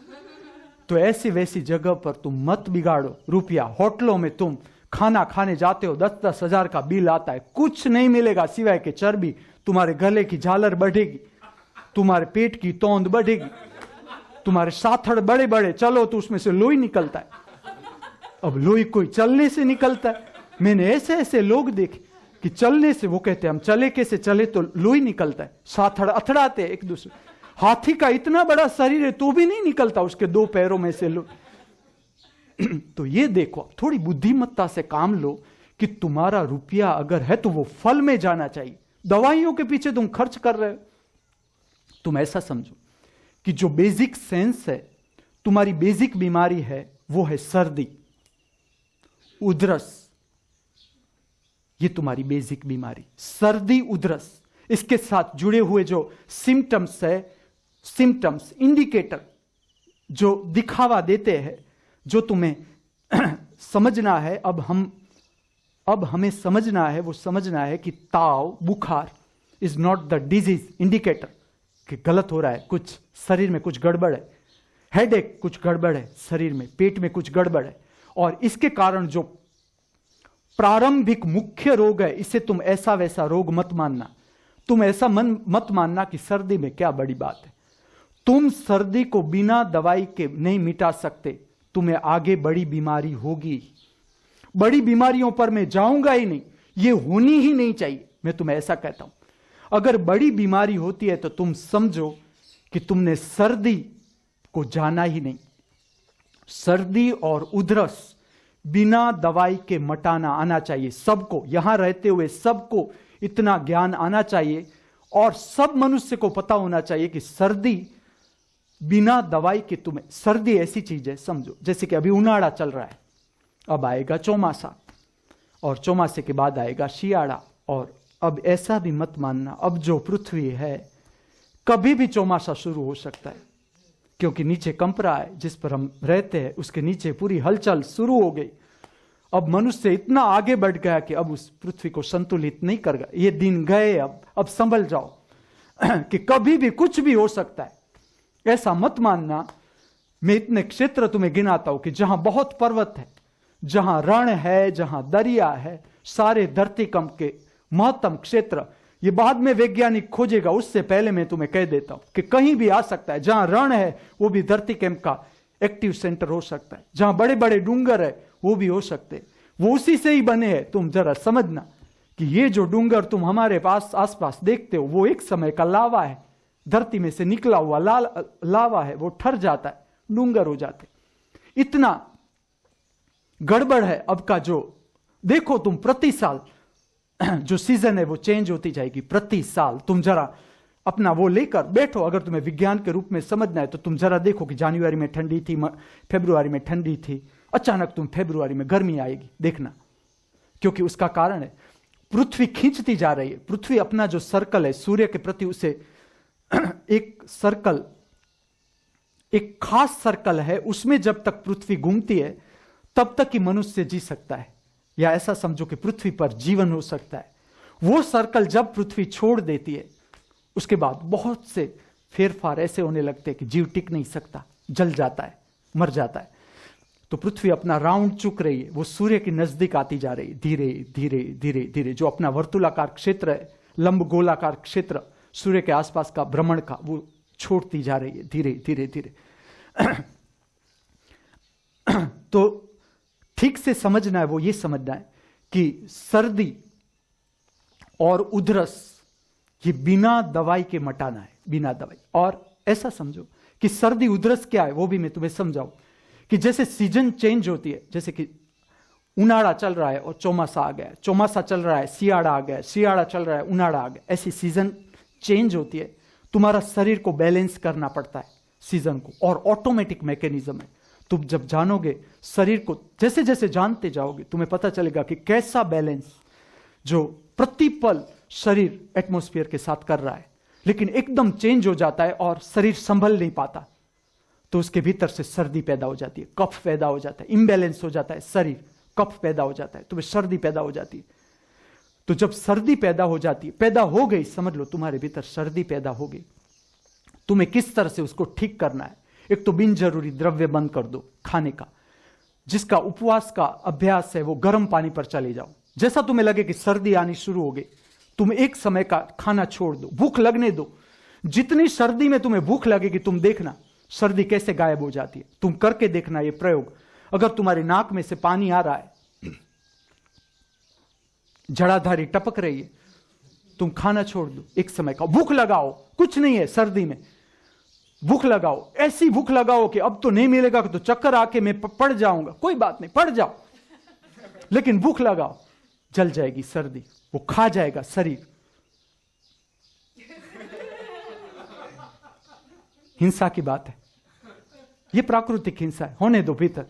तो ऐसी वैसी जगह पर तुम मत बिगाड़ो रुपया। होटलों में तुम खाना खाने जाते हो, 10-10 हजार का बिल आता है, कुछ नहीं मिलेगा सिवाय के चर्बी। तुम्हारे गले की झालर बढ़ेगी, तुम्हारे पेट की तौंद बढ़ेगी, तुम्हारे साथड़ बड़े बड़े, चलो तो उसमें से लोई निकलता है। अब लोई कोई चलने से निकलता है। मैंने ऐसे ऐसे लोग देखे कि चलने से, वो कहते हैं हम चले कैसे, चले तो लोई निकलता है, साथड़ अथड़ाते एक दूसरे। हाथी का इतना बड़ा शरीर है तो भी नहीं निकलता उसके 2 पैरों में से लोई। तो ये देखो, थोड़ी बुद्धिमत्ता से काम लो कि तुम्हारा रुपया अगर है तो वो फल में जाना चाहिए। दवाइयों के पीछे तुम खर्च कर रहे हो। तुम ऐसा समझो कि जो बेसिक सेंस है, तुम्हारी बेसिक बीमारी है, वो है सर्दी, उधरस। ये तुम्हारी बेसिक बीमारी, सर्दी, उधरस। इसके साथ जुड़े हुए जो सिम्टम्स है, सिम्टम्स, इंडिकेटर जो दिखावा देते हैं, जो तुम्हें समझना है, अब हमें समझना है, वो समझना है कि ताव, बुखार is not the disease indicator कि गलत हो रहा है, कुछ शरीर में कुछ गड़बड़ है। हेडेक, कुछ गड़बड़ है शरीर में, पेट में कुछ गड़बड़ है। और इसके कारण जो प्रारंभिक मुख्य रोग है, इसे तुम ऐसा वैसा रोग मत मानना। तुम ऐसा मत मानना कि सर्दी में क्या बड़ी बात है। तुम सर्दी को बिना दवाई के नहीं मिटा सकते, तुम्हें आगे बड़ी बीमारी होगी। बड़ी बीमारियों पर मैं जाऊंगा ही नहीं, ये होनी ही नहीं चाहिए, मैं तुम्हें ऐसा कहता हूं। अगर बड़ी बीमारी होती है तो तुम समझो कि तुमने सर्दी को जाना ही नहीं। सर्दी और उधरस बिना दवाई के मटाना आना चाहिए सबको। यहां रहते हुए सबको इतना ज्ञान आना चाहिए, और सब मनुष्य को पता होना चाहिए कि सर्दी बिना दवाई के, तुम्हें सर्दी ऐसी चीज है, समझो जैसे कि अभी उनाड़ा चल रहा है, अब आएगा चौमासा, और चौमासे के बाद आएगा शियाड़ा। और अब ऐसा भी मत मानना, अब जो पृथ्वी है कभी भी चौमासा शुरू हो सकता है, क्योंकि नीचे कंप रहा है, जिस पर हम रहते हैं उसके नीचे पूरी हलचल शुरू हो गई। अब मनुष्य इतना आगे बढ़ गया कि अब उस पृथ्वी को संतुलित नहीं कर गया। ये दिन गए, अब संभल जाओ कि कभी भी कुछ भी हो सकता है। ऐसा मत मानना। मैं इतने क्षेत्र तुम्हें गिनाता हूं कि जहां बहुत पर्वत है, जहां रण है, जहां दरिया है, सारे धरतीकंप के महत्तम क्षेत्र, ये बाद में वैज्ञानिक खोजेगा, उससे पहले मैं तुम्हें कह देता हूं कि कहीं भी आ सकता है। जहां रण है वो भी धरतीकंप का एक्टिव सेंटर हो सकता है। जहां बड़े बड़े डूंगर है वो भी हो सकते हैं, वो उसी से ही बने हैं। तुम जरा समझना कि ये जो डूंगर तुम हमारे पास आसपास देखते हो वो एक समय का लावा है, धरती में से निकला हुआ लावा है, वो ठर जाता है, डूंगर हो जाते। इतना गड़बड़ है अब का। जो देखो तुम प्रति साल जो सीजन है वो चेंज होती जाएगी प्रति साल। तुम जरा अपना वो लेकर बैठो, अगर तुम्हें विज्ञान के रूप में समझना है तो तुम जरा देखो कि जनवरी में ठंडी थी, फरवरी में ठंडी थी, अचानक तुम फरवरी में गर्मी आएगी, देखना। क्योंकि उसका कारण है पृथ्वी खींचती जा रही है। पृथ्वी अपना जो सर्कल है सूर्य के प्रति, उसे एक सर्कल, एक खास सर्कल है, उसमें जब तक पृथ्वी घूमती है तब तक ही मनुष्य जी सकता है, या ऐसा समझो कि पृथ्वी पर जीवन हो सकता है। वो सर्कल जब पृथ्वी छोड़ देती है उसके बाद बहुत से फेरफार ऐसे होने लगते हैं कि जीव टिक नहीं सकता, जल जाता है, मर जाता है। तो पृथ्वी अपना राउंड चुक रही है, वो सूर्य के नजदीक आती जा रही है, धीरे धीरे धीरे धीरे। जो अपना वर्तुलाकार क्षेत्र है, लंब गोलाकार क्षेत्र सूर्य के आसपास का भ्रमण का, वो छोड़ती जा रही है धीरे धीरे धीरे। तो ठीक से समझना है, वो ये समझना है कि सर्दी और उधरस ये बिना दवाई के मटाना है, बिना दवाई। और ऐसा समझो कि सर्दी उधरस क्या है वो भी मैं तुम्हें समझाऊं कि जैसे सीजन चेंज होती है, जैसे कि उनाड़ा चल रहा है और चौमासा आ गया, चौमासा चल रहा है सियाड़ा आ गया, सियाड़ा चल रहा है उनाड़ा आ गया, ऐसी सीजन चेंज होती है। तुम्हारा शरीर को बैलेंस करना पड़ता है सीजन को, और ऑटोमेटिक मैकेनिज्म है। तुम जब जानोगे शरीर को, जैसे जैसे जानते जाओगे तुम्हें पता चलेगा कि कैसा बैलेंस जो प्रतिपल शरीर एटमॉस्फेयर के साथ कर रहा है, लेकिन एकदम चेंज हो जाता है और शरीर संभल नहीं पाता, तो उसके भीतर से सर्दी पैदा हो जाती है, कफ पैदा हो जाता है, इम्बैलेंस हो जाता है शरीर, कफ पैदा हो जाता है, तुम्हें सर्दी पैदा हो जाती है। तो जब सर्दी पैदा हो जाती है, पैदा हो गई, समझ लो तुम्हारे भीतर सर्दी पैदा हो गई, तुम्हें किस तरह से उसको ठीक करना है। एक तो बिन जरूरी द्रव्य बंद कर दो खाने का, जिसका उपवास का अभ्यास है वो गर्म पानी पर चले जाओ। जैसा तुम्हें लगे कि सर्दी आनी शुरू हो गई, तुम एक समय का खाना छोड़ दो, भूख लगने दो। जितनी सर्दी में तुम्हें भूख लगेगी तुम देखना सर्दी कैसे गायब हो जाती है। तुम करके देखना ये प्रयोग। अगर तुम्हारी नाक में से पानी आ रहा है, जड़ाधारी टपक रही है, तुम खाना छोड़ दो एक समय का, भूख लगाओ, कुछ नहीं है सर्दी में, भूख लगाओ, ऐसी भूख लगाओ कि अब तो नहीं मिलेगा तो चक्कर आके मैं पड़ जाऊंगा, कोई बात नहीं पड़ जाओ, लेकिन भूख लगाओ, जल जाएगी सर्दी, वो खा जाएगा शरीर। हिंसा की बात है, ये प्राकृतिक हिंसा है, होने दो भीतर।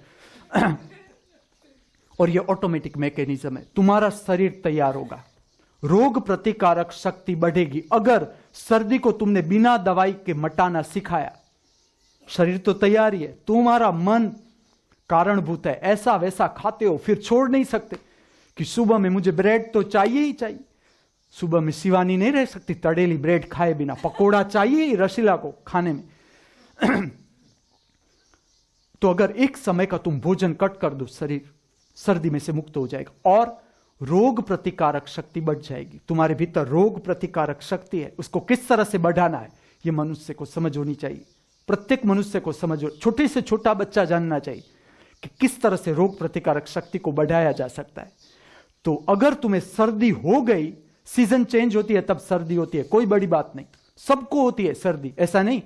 और ये ऑटोमेटिक मैकेनिज्म है। तुम्हारा शरीर तैयार होगा, रोग प्रतिकारक शक्ति बढ़ेगी। अगर सर्दी को तुमने बिना दवाई के मटाना सिखाया, शरीर तो तैयार ही है, तुम्हारा मन कारणभूत है, ऐसा वैसा खाते हो, फिर छोड़ नहीं सकते कि सुबह में मुझे ब्रेड तो चाहिए ही चाहिए। सुबह में शिवानी नहीं रह सकती तड़ेली ब्रेड खाए बिना, पकोड़ा चाहिए ही रसीला को खाने में। तो अगर एक समय का तुम भोजन कट कर दो, शरीर सर्दी में से मुक्त हो जाएगा और रोग प्रतिकारक शक्ति बढ़ जाएगी। तुम्हारे भीतर रोग प्रतिकारक शक्ति है, उसको किस तरह से बढ़ाना है ये मनुष्य को समझ होनी चाहिए, प्रत्येक मनुष्य को समझ, छोटे से छोटा बच्चा जानना चाहिए कि किस तरह से रोग प्रतिकारक शक्ति को बढ़ाया जा सकता है। तो अगर तुम्हें सर्दी हो गई, सीजन चेंज होती है तब सर्दी होती है, कोई बड़ी बात नहीं, सबको होती है सर्दी। ऐसा नहीं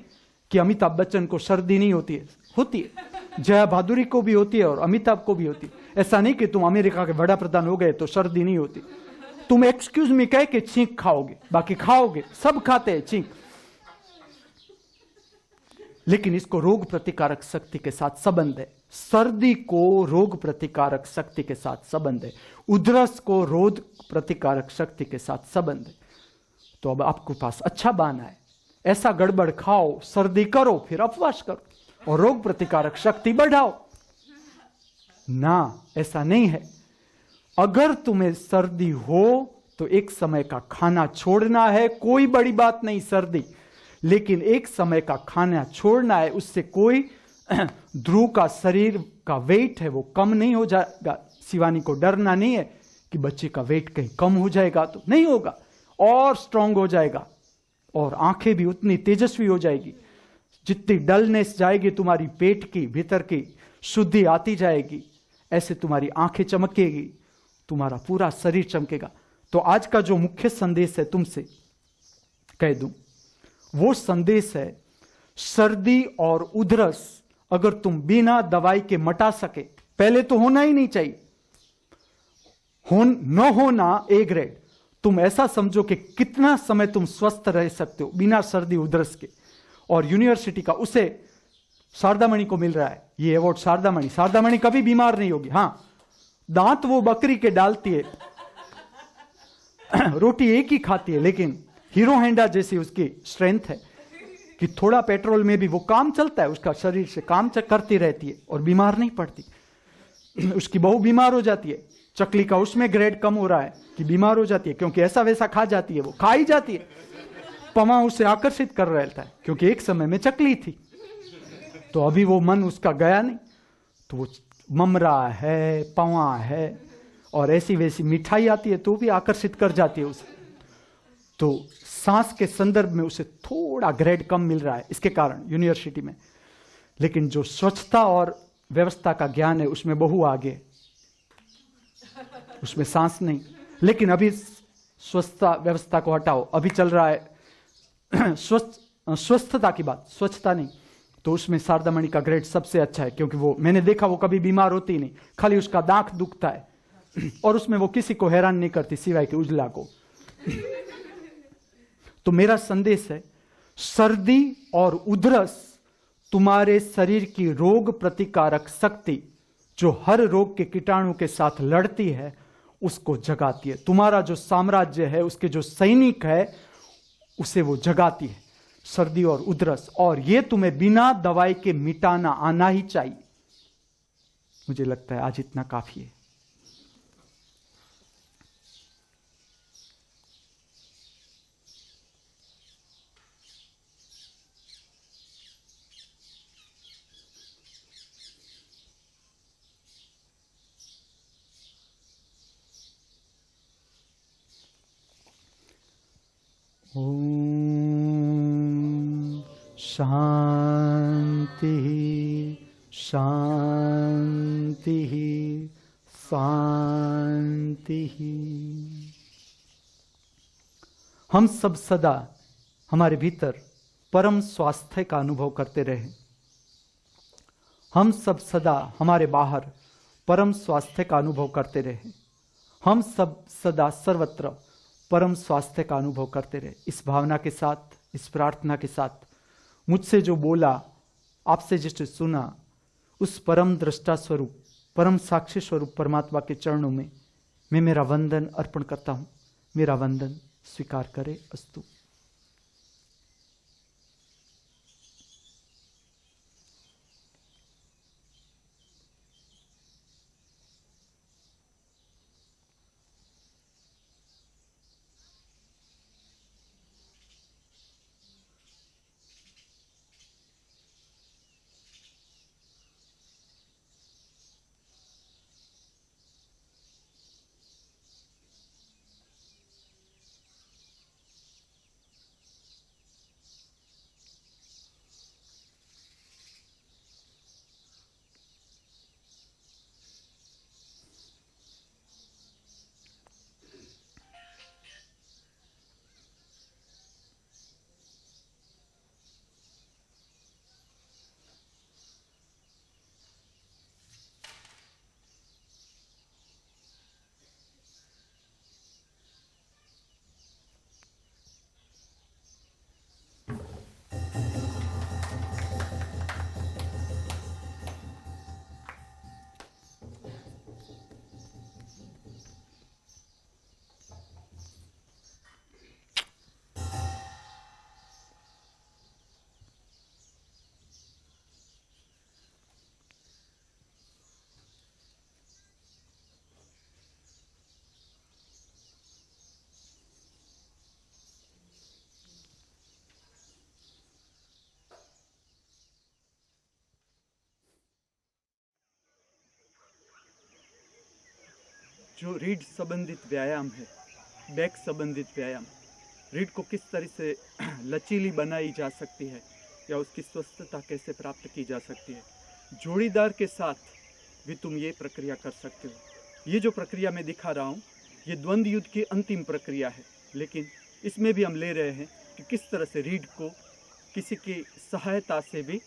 कि अमिताभ बच्चन को सर्दी नहीं होती है, होती है, जया भादुरी को भी होती है और अमिताभ को भी होती है। ऐसा नहीं कि तुम अमेरिका के बड़ा प्रधान हो गए तो सर्दी नहीं होती। तुम एक्सक्यूज मी कह के छींक खाओगे, बाकी खाओगे, सब खाते हैं छींक। लेकिन इसको रोग प्रतिकारक शक्ति के साथ संबंध है। सर्दी को रोग प्रतिकारक शक्ति के साथ संबंध है, उधरस को रोग प्रतिकारक शक्ति के साथ संबंध है। तो अब आपके पास अच्छा बहाना है, ऐसा गड़बड़ खाओ, सर्दी करो, फिर उपवास करो और रोग प्रतिकारक शक्ति बढ़ाओ। ना, ऐसा नहीं है। अगर तुम्हें सर्दी हो तो एक समय का खाना छोड़ना है, कोई बड़ी बात नहीं सर्दी, लेकिन एक समय का खाना छोड़ना है। उससे कोई ध्रुव का शरीर का वेट है वो कम नहीं हो जाएगा। शिवानी को डरना नहीं है कि बच्चे का वेट कहीं कम हो जाएगा, तो नहीं होगा, और स्ट्रांग हो जाएगा और आंखें भी उतनी तेजस्वी हो जाएगी। जितनी डलनेस जाएगी तुम्हारी पेट की भीतर की शुद्धि आती जाएगी, ऐसे तुम्हारी आंखें चमकेगी, तुम्हारा पूरा शरीर चमकेगा। तो आज का जो मुख्य संदेश है तुमसे कह दूं, वो संदेश है सर्दी और उधरस अगर तुम बिना दवाई के मटा सके, पहले तो होना ही नहीं चाहिए, न होना ए ग्रेड। तुम ऐसा समझो कि कितना समय तुम स्वस्थ रह सकते हो बिना सर्दी उधरस के, और यूनिवर्सिटी का उसे शारदामणि को मिल रहा है ये अवार्ड। शारदामणि कभी बीमार नहीं होगी। हां, दांत वो बकरी के डालती है, रोटी एक ही खाती है, लेकिन हीरो हैंडा जैसी उसकी स्ट्रेंथ है कि थोड़ा पेट्रोल में भी वो काम चलता है, उसका शरीर से काम करती रहती है और बीमार नहीं पड़ती। उसकी बहू बीमार हो जाती है, चकली का उसमें ग्रेड कम हो रहा है कि बीमार हो जाती है, क्योंकि ऐसा वैसा खा जाती है, वो खा ही जाती है। पमा उसे आकर्षित कर रहता है क्योंकि एक समय में चकली थी, तो अभी वो मन उसका गया नहीं, तो वो ममरा है, पवा है और ऐसी वैसी मिठाई आती है तो भी आकर्षित कर जाती है उसे। तो सांस के संदर्भ में उसे थोड़ा ग्रेड कम मिल रहा है इसके कारण यूनिवर्सिटी में, लेकिन जो स्वच्छता और व्यवस्था का ज्ञान है उसमें बहु आगे, उसमें सांस नहीं। लेकिन अभी स्वच्छता व्यवस्था को हटाओ, अभी चल रहा है स्वस्थता की बात, स्वच्छता नहीं, तो उसमें शारदामणि का ग्रेड सबसे अच्छा है, क्योंकि वो मैंने देखा वो कभी बीमार होती नहीं, खाली उसका दांत दुखता है और उसमें वो किसी को हैरान नहीं करती सिवाय कि उजला को। तो मेरा संदेश है, सर्दी और उधरस तुम्हारे शरीर की रोग प्रतिकारक शक्ति जो हर रोग के कीटाणु के साथ लड़ती है उसको जगाती है। तुम्हारा जो साम्राज्य है, उसके जो सैनिक है, उसे वो जगाती है, सर्दी और उधरस। और ये तुम्हें बिना दवाई के मिटाना आना ही चाहिए। मुझे लगता है आज इतना काफी है। ओम शांति शांति शांति। हम सब सदा हमारे भीतर परम स्वास्थ्य का अनुभव करते रहे। हम सब सदा हमारे बाहर परम स्वास्थ्य का अनुभव करते रहे। हम सब सदा सर्वत्र परम स्वास्थ्य का अनुभव करते रहे। इस भावना के साथ, इस प्रार्थना के साथ, मुझसे जो बोला, आपसे जिसे सुना, उस परम दृष्टा स्वरूप, परम साक्षी स्वरूप परमात्मा के चरणों में मैं मेरा वंदन अर्पण करता हूं। मेरा वंदन स्वीकार करे अस्तु। जो रीढ़ संबंधित व्यायाम है, बैक संबंधित व्यायाम, रीढ़ को किस तरह से लचीली बनाई जा सकती है या उसकी स्वस्थता कैसे प्राप्त की जा सकती है, जोड़ीदार के साथ भी तुम ये प्रक्रिया कर सकते हो। ये जो प्रक्रिया मैं दिखा रहा हूँ ये द्वंद्व युद्ध की अंतिम प्रक्रिया है, लेकिन इसमें भी हम ले रहे हैं कि किस तरह से रीढ़ को किसी की सहायता से भी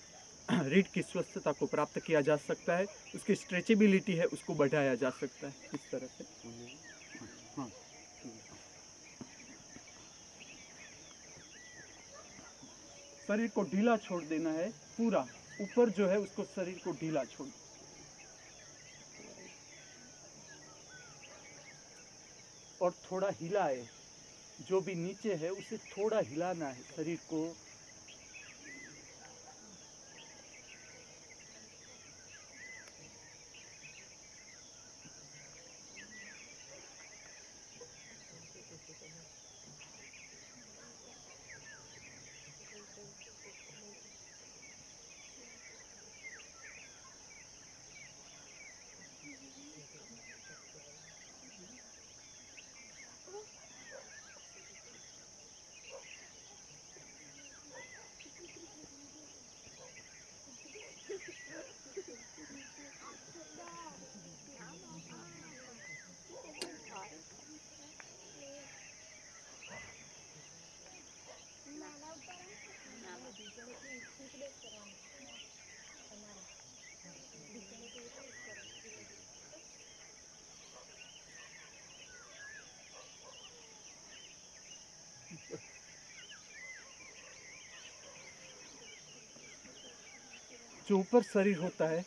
रीढ़ की स्वस्थता को प्राप्त किया जा सकता है, उसकी स्ट्रेचेबिलिटी है उसको बढ़ाया जा सकता है इस तरह से। हाँ, शरीर को ढीला छोड़ देना है, पूरा ऊपर जो है उसको शरीर को ढीला छोड़, और थोड़ा हिलाए, जो भी नीचे है उसे थोड़ा हिलाना है शरीर को। जो ऊपर शरीर होता है,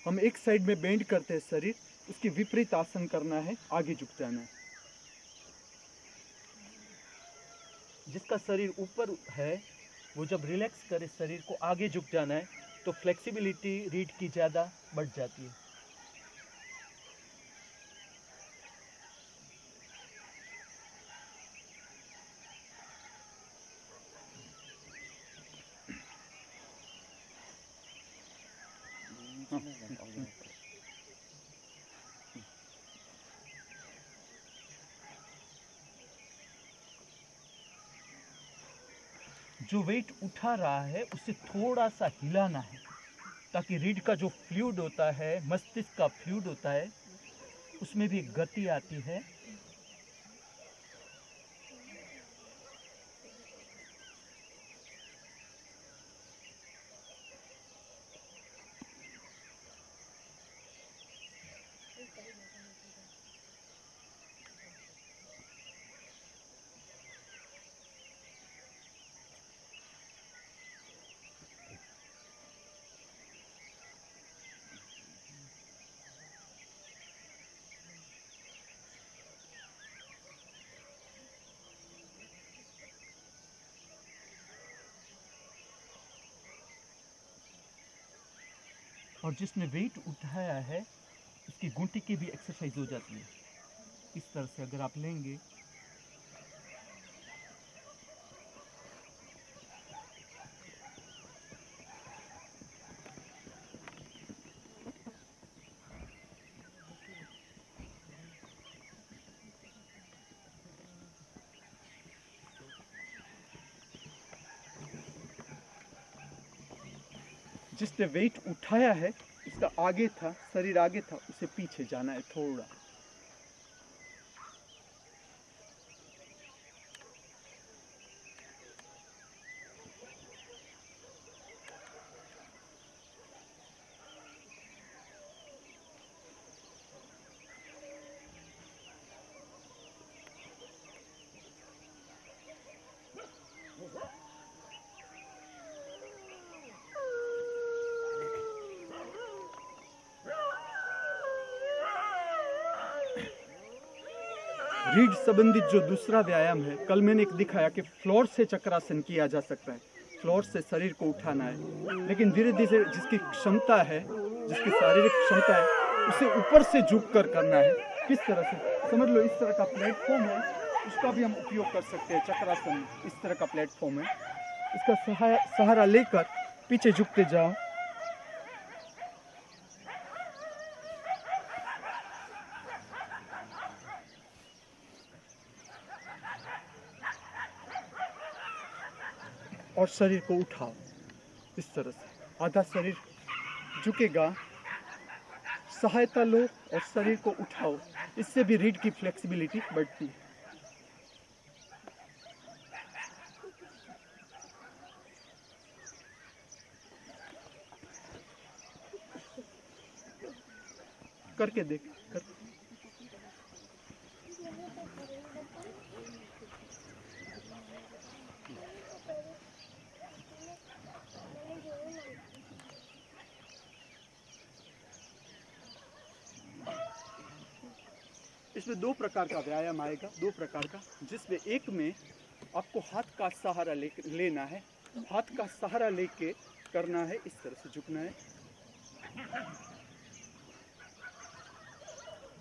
हम एक साइड में बेंड करते हैं शरीर, उसकी विपरीत आसन करना है, आगे झुक जाना है। जिसका शरीर ऊपर है वो जब रिलैक्स करे शरीर को, आगे झुक जाना है, तो फ्लेक्सिबिलिटी रीढ़ की ज़्यादा बढ़ जाती है। जो वेट उठा रहा है उसे थोड़ा सा हिलाना है, ताकि रीढ़ का जो फ्लूइड होता है, मस्तिष्क का फ्लूइड होता है, उसमें भी गति आती है। और जिसने वेट उठाया है उसकी घुंटी की भी एक्सरसाइज हो जाती है। इस तरह से अगर आप लेंगे, जिसने वेट उठाया है उसका आगे था, शरीर आगे था, उसे पीछे जाना है थोड़ा। रीढ़ संबंधित जो दूसरा व्यायाम है, कल मैंने एक दिखाया कि फ्लोर से चक्रासन किया जा सकता है, फ्लोर से शरीर को उठाना है, लेकिन धीरे धीरे जिसकी क्षमता है, जिसकी शारीरिक क्षमता है, उसे ऊपर से झुक कर करना है। किस तरह से, समझ लो इस तरह का प्लेटफॉर्म है, उसका भी हम उपयोग कर सकते हैं चक्रासन में। इस तरह का प्लेटफॉर्म है, इसका सहारा लेकर पीछे झुकते जाओ। और शरीर को उठाओ इस तरह से। आधा शरीर झुकेगा, सहायता लो और शरीर को उठाओ। इससे भी रीढ़ की फ्लेक्सिबिलिटी बढ़ती है। करके देख कर। इसमें दो प्रकार का व्यायाम आएगा, दो प्रकार का, जिसमें एक में आपको हाथ का सहारा लेना है। हाथ का सहारा लेके करना है, इस तरह से झुकना है,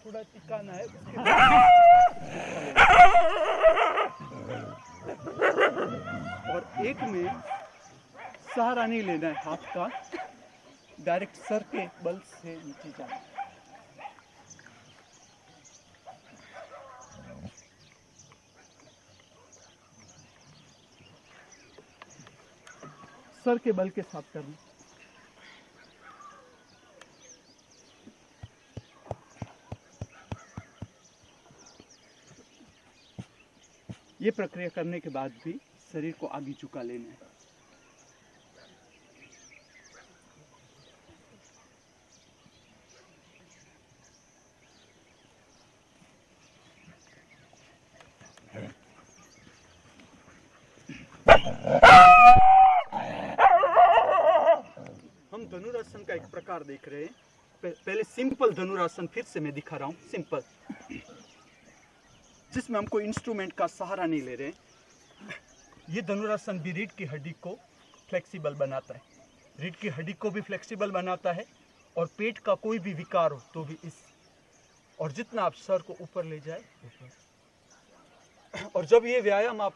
थोड़ा टिकाना है, उसके और एक में सहारा नहीं लेना है हाथ का, डायरेक्ट सर के बल से नीचे जाना है। सर के बल के साथ करना। ये प्रक्रिया करने के बाद भी शरीर को आगे झुका लेना है। हम धनुरासन का एक प्रकार देख रहे हैं। पहले सिंपल धनुरासन फिर से मैं दिखा रहा हूँ, सिंपल, जिसमें हमको इंस्ट्रूमेंट का सहारा नहीं ले रहे। ये धनुरासन भी रीढ़ की हड्डी को फ्लेक्सिबल बनाता है, रीढ़ की हड्डी को भी फ्लेक्सिबल बनाता है, और पेट का कोई भी विकार हो तो भी इस, और जितना आप सर को ऊपर ले जाए ऊपर। और जब ये व्यायाम आप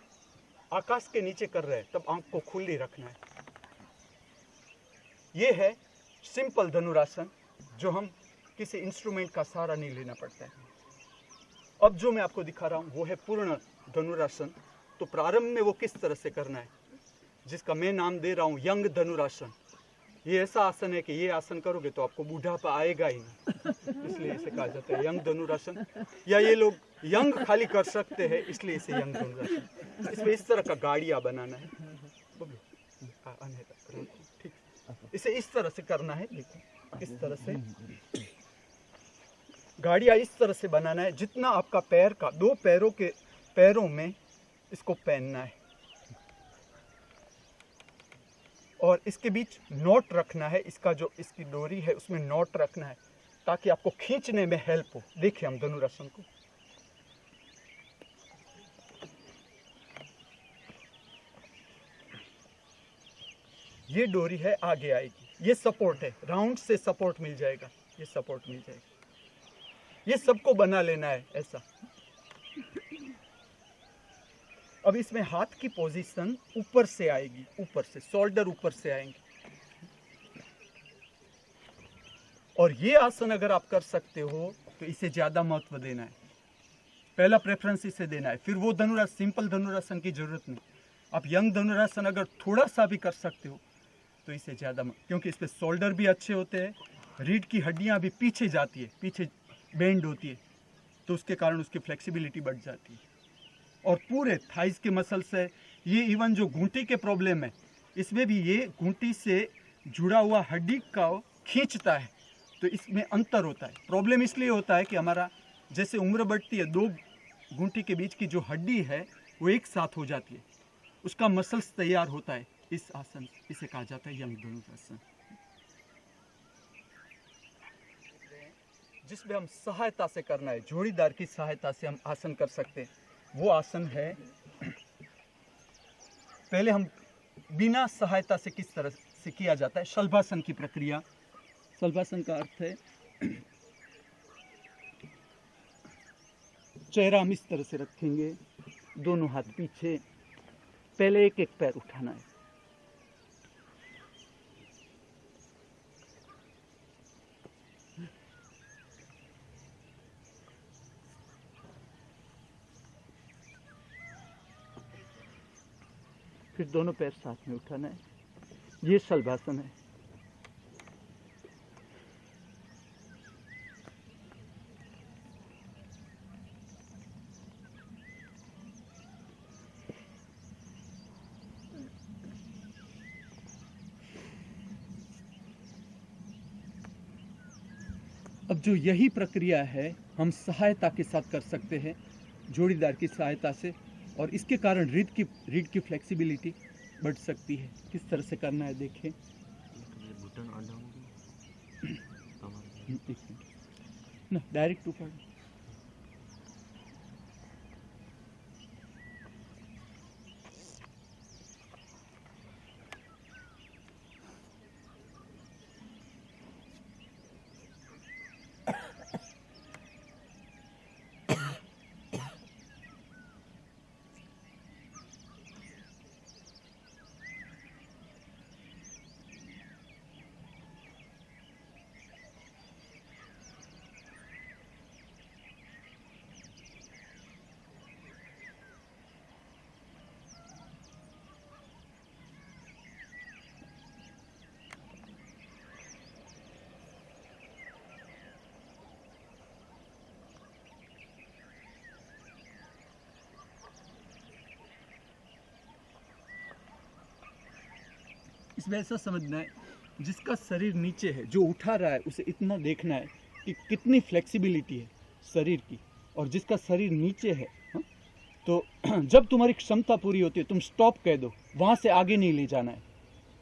आकाश के नीचे कर रहे हैं तब आंख को खुली रखना है। ये है सिंपल धनुरासन, जो हम किसी इंस्ट्रूमेंट का सहारा नहीं लेना पड़ता है। अब जो मैं आपको दिखा रहा हूँ वो है पूर्ण धनुरासन। तो प्रारंभ में वो किस तरह से करना है, जिसका मैं नाम दे रहा हूँ यंग धनुरासन। ये ऐसा आसन है कि ये आसन करोगे तो आपको बुढ़ापा आएगा ही नहीं, इसलिए इसे कहा जाता है यंग धनुरासन। या ये लोग यंग खाली कर सकते हैं, इसलिए इसे यंग धनुरासन। इसमें इस तरह का गाड़ियाँ बनाना है, ठीक, इसे इस तरह से करना है। देखो इस तरह से गाड़ियाँ इस तरह से बनाना है, जितना आपका पैर का, दो पैरों में इसको पहनना है, और इसके बीच नॉट रखना है। इसका जो इसकी डोरी है उसमें नॉट रखना है, ताकि आपको खींचने में हेल्प हो। देखिए हम धनुरासन को, ये डोरी है, आगे आएगी, ये सपोर्ट है, राउंड से सपोर्ट मिल जाएगा, ये सपोर्ट मिल जाएगा। ये सबको बना लेना है ऐसा। अब इसमें हाथ की पोजीशन ऊपर से आएगी, ऊपर से शोल्डर ऊपर से आएंगे। और ये आसन अगर आप कर सकते हो तो इसे ज्यादा महत्व देना है, पहला प्रेफरेंस इसे देना है। फिर वो धनुरासन, सिंपल धनुरासन की जरूरत नहीं। आप यंग धनुरासन अगर थोड़ा सा भी कर सकते हो तो इसे ज्यादा, क्योंकि इस पे शोल्डर भी अच्छे होते हैं, रीढ़ की हड्डियां भी पीछे जाती है, पीछे बेंड होती है, तो उसके कारण उसकी फ्लेक्सिबिलिटी बढ़ जाती है। और पूरे थाइस के मसल्स है, ये इवन जो घूंटी के प्रॉब्लम है, इसमें भी ये घूंटी से जुड़ा हुआ हड्डी का खींचता है, तो इसमें अंतर होता है। प्रॉब्लम इसलिए होता है कि हमारा जैसे उम्र बढ़ती है, दो घूंटी के बीच की जो हड्डी है वो एक साथ हो जाती है, उसका मसल्स तैयार होता है। इस आसन, इसे कहा जाता है यंग धनुरासन, जिसमें हम सहायता से करना है, जोड़ीदार की सहायता से हम आसन कर सकते हैं। वो आसन है, पहले हम बिना सहायता से किस तरह से किया जाता है, शलभासन की प्रक्रिया। शलभासन का अर्थ है चेहरा हम इस तरह से रखेंगे, दोनों हाथ पीछे, पहले एक एक पैर उठाना है, फिर दोनों पैर साथ में उठाना है। ये शलभासन है। अब जो यही प्रक्रिया है हम सहायता के साथ कर सकते हैं, जोड़ीदार की सहायता से, और इसके कारण रीढ़ की फ्लेक्सिबिलिटी बढ़ सकती है। किस तरह से करना है देखें। घुटन आधा होगी कमर एक मिनट ना, डायरेक्ट ऊपर। इसमें ऐसा समझना है, जिसका शरीर नीचे है, जो उठा रहा है, उसे इतना देखना है कि कितनी फ्लेक्सिबिलिटी है शरीर की, और जिसका शरीर नीचे है, हाँ, तो जब तुम्हारी क्षमता पूरी होती है तुम स्टॉप कह दो, वहाँ से आगे नहीं ले जाना है।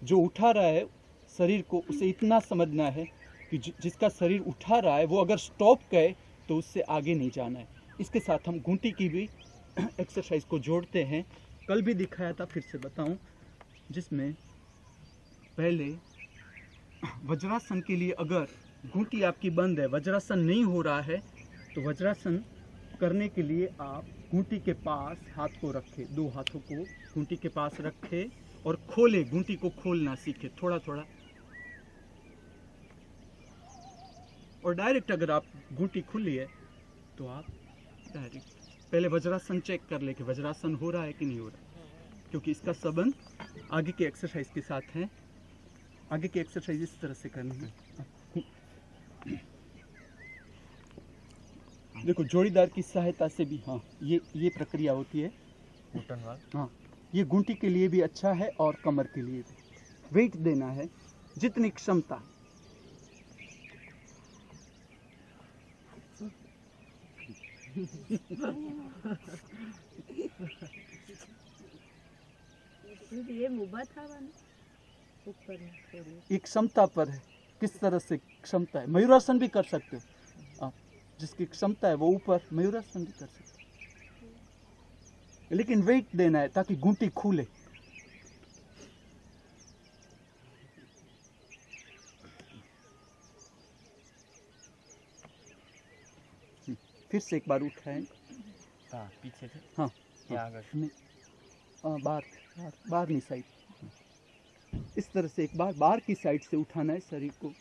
जो उठा रहा है शरीर को, उसे इतना समझना है कि जिसका शरीर उठा रहा है वो अगर स्टॉप कहे तो उससे आगे नहीं जाना है। इसके साथ हम घूंटी की भी एक्सरसाइज को जोड़ते हैं। कल भी दिखाया था, फिर से बताऊं, जिसमें पहले वज्रासन के लिए अगर घूंटी आपकी बंद है, वज्रासन नहीं हो रहा है, तो वज्रासन करने के लिए आप घूंटी के पास हाथ को रखें, दो हाथों को घूंटी के पास रखें और खोले, घूंटी को खोलना सीखे थोड़ा थोड़ा। और डायरेक्ट अगर आप घूंटी खुली है तो आप डायरेक्ट पहले वज्रासन चेक कर ले कि वज्रासन हो रहा है कि नहीं हो रहा, क्योंकि इसका संबंध आगे की एक्सरसाइज के साथ है। आगे की एक्सरसाइज इस तरह से करनी है। देखो, जोड़ीदार की सहायता से भी, हाँ, ये प्रक्रिया होती है। घुटन वाल हाँ, ये घूंटी के लिए भी अच्छा है और कमर के लिए भी। वेट देना है जितनी क्षमता। ये मुबा था ऊपर में। एक क्षमता पर है, किस तरह से क्षमता है। मयूरासन भी कर सकते हो आप, जिसकी क्षमता है वो ऊपर मयूरासन भी कर सकते हो, लेकिन वेट देना है ताकि घूंटी खुले। फिर से एक बार उठाएं। हाँ पीछे से हाँ, या आगे से? नहीं, बाहर नहीं, साइड। इस तरह से एक बार बाहर की साइड से उठाना है शरीर को।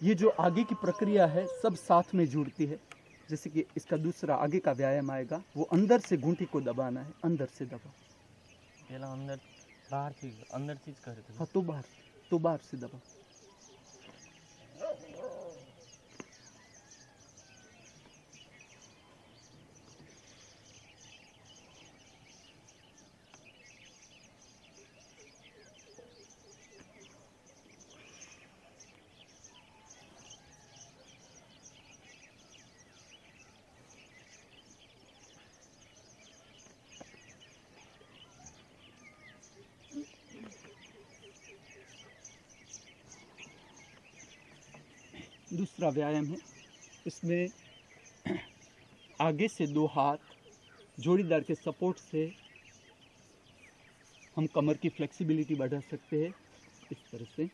ये जो आगे की प्रक्रिया है सब साथ में जुड़ती है। जैसे कि इसका दूसरा आगे का व्यायाम आएगा, वो अंदर से घूंटी को दबाना है, अंदर से दबा। पहला अंदर अंदर चीज करे थे। हाँ, तो बाहर से दबा। दूसरा व्यायाम है, इसमें आगे से 2 हाथ जोड़ीदार के सपोर्ट से हम कमर की फ्लेक्सिबिलिटी बढ़ा सकते हैं इस तरह से।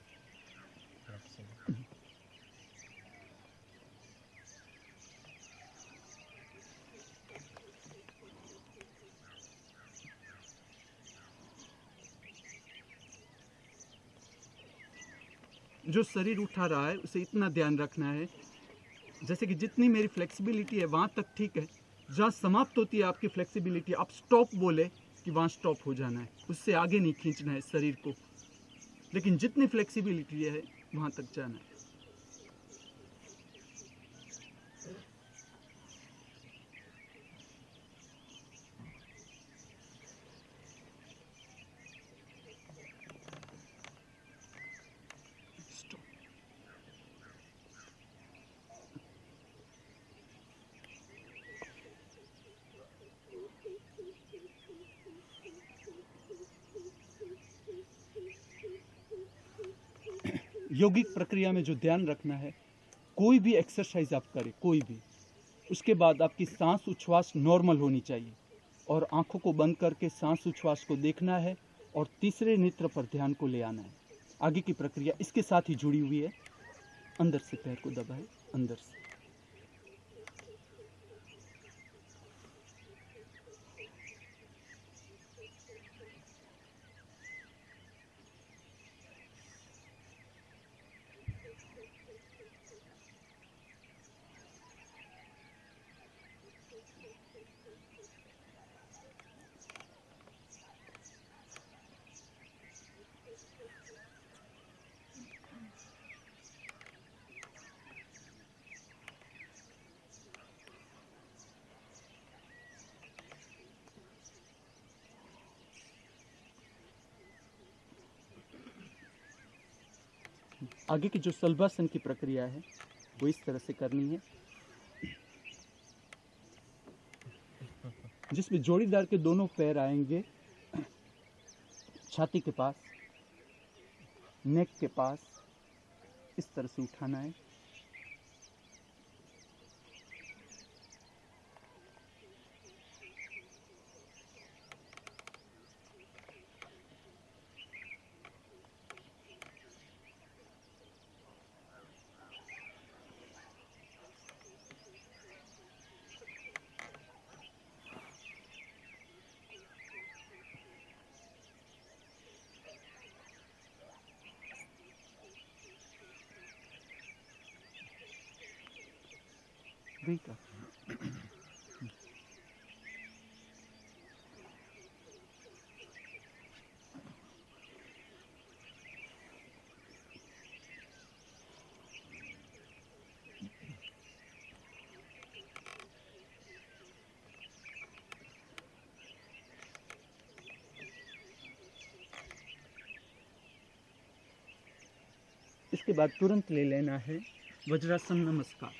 जो शरीर उठा रहा है उसे इतना ध्यान रखना है, जैसे कि जितनी मेरी फ्लेक्सिबिलिटी है वहाँ तक ठीक है, जहाँ समाप्त होती है आपकी फ्लेक्सिबिलिटी आप स्टॉप बोले कि वहाँ स्टॉप हो जाना है, उससे आगे नहीं खींचना है शरीर को, लेकिन जितनी फ्लेक्सिबिलिटी है वहाँ तक जाना है। यौगिक प्रक्रिया में जो ध्यान रखना है, कोई भी एक्सरसाइज आप करें, कोई भी, उसके बाद आपकी सांस उच्छ्वास नॉर्मल होनी चाहिए और आंखों को बंद करके सांस उच्छ्वास को देखना है और तीसरे नेत्र पर ध्यान को ले आना है। आगे की प्रक्रिया इसके साथ ही जुड़ी हुई है। अंदर से पैर को दबाए, अंदर से। आगे की जो शलभासन की प्रक्रिया है वो इस तरह से करनी है, जिसमें जोड़ीदार के दोनों पैर आएंगे छाती के पास, नेक के पास, इस तरह से उठाना है। ठीक है। इसके बाद तुरंत ले लेना है वज्रासन नमस्कार।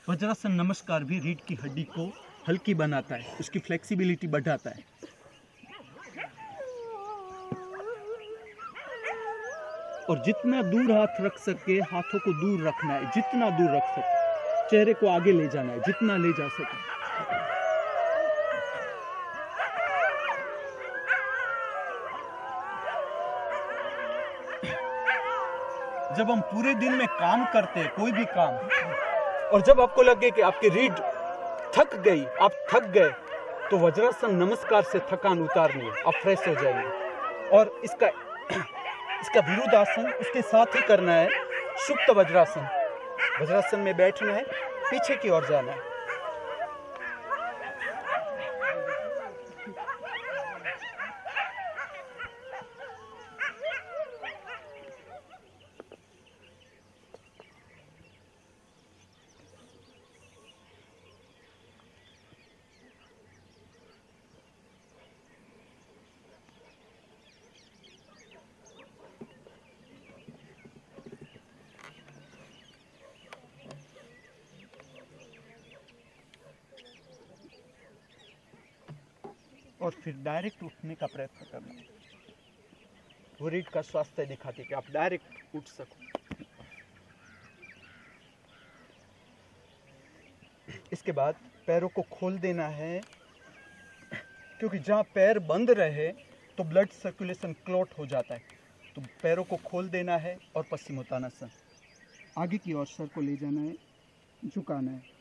वज्रासन नमस्कार भी रीढ़ की हड्डी को हल्की बनाता है, उसकी फ्लेक्सिबिलिटी बढ़ाता है। और जितना दूर हाथ रख सके हाथों को दूर रखना है, जितना दूर रख सके, चेहरे को आगे ले जाना है जितना ले जा सके। जब हम पूरे दिन में काम करते हैं, कोई भी काम, और जब आपको लगे कि आपकी रीढ़ थक गई, आप थक गए, तो वज्रासन नमस्कार से थकान उतारनी है, आप फ्रेश हो जाएंगे। और इसका विरुद्धासन उसके साथ ही करना है, सुप्त वज्रासन। वज्रासन में बैठना है, पीछे की ओर जाना है। और फिर डायरेक्ट उठने का प्रयत्न करना। वो रीढ़ का स्वास्थ्य दिखाती है कि आप डायरेक्ट उठ सको। इसके बाद पैरों को खोल देना है, क्योंकि जहाँ पैर बंद रहे तो ब्लड सर्कुलेशन क्लॉट हो जाता है। तो पैरों को खोल देना है और पश्चिमोत्तानासन। आगे की ओर सर को ले जाना है, झुकाना है।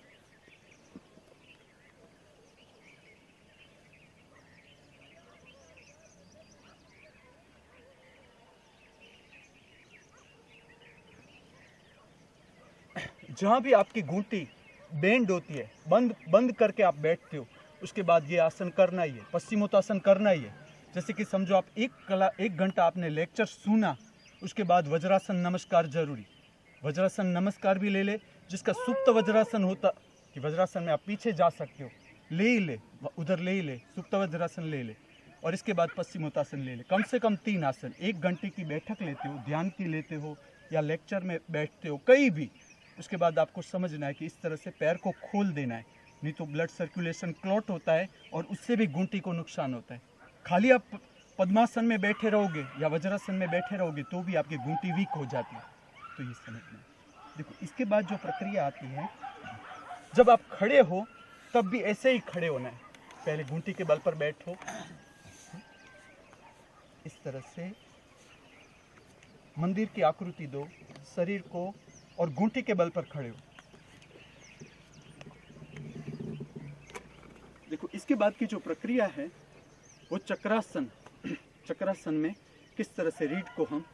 जहाँ भी आपकी घुंटी बेंड होती है, बंद बंद करके आप बैठते हो, उसके बाद ये आसन करना ही है, पश्चिमोत्तासन करना ही है। जैसे कि समझो आप एक घंटा आपने लेक्चर सुना, उसके बाद वज्रासन नमस्कार जरूरी। वज्रासन नमस्कार भी ले ले, जिसका सुप्त वज्रासन होता कि वज्रासन में आप पीछे जा सकते हो, ले ही ले, उधर ले ही ले, सुप्त वज्रासन ले ले, और इसके बाद पश्चिमोत्तासन ले ले। कम से कम 3 आसन। 1 घंटे की बैठक लेते हो, ध्यान की लेते हो या लेक्चर में बैठते हो, कहीं भी, उसके बाद आपको समझना है कि इस तरह से पैर को खोल देना है, नहीं तो ब्लड सर्कुलेशन क्लॉट होता है और उससे भी घुंटी को नुकसान होता है। खाली आप पद्मासन में बैठे रहोगे या वज्रासन में बैठे रहोगे तो भी आपकी घुंटी वीक हो जाती है। तो ये समझना है। देखो, इसके बाद जो प्रक्रिया आती है, जब आप खड़े हो तब भी ऐसे ही खड़े होना है। पहले घुंटी के बल पर बैठो, इस तरह से मंदिर की आकृति दो, शरीर को, और घुंटी के बल पर खड़े हो। देखो, इसके बाद की जो प्रक्रिया है वो चक्रासन। चक्रासन में किस तरह से रीढ़ को हम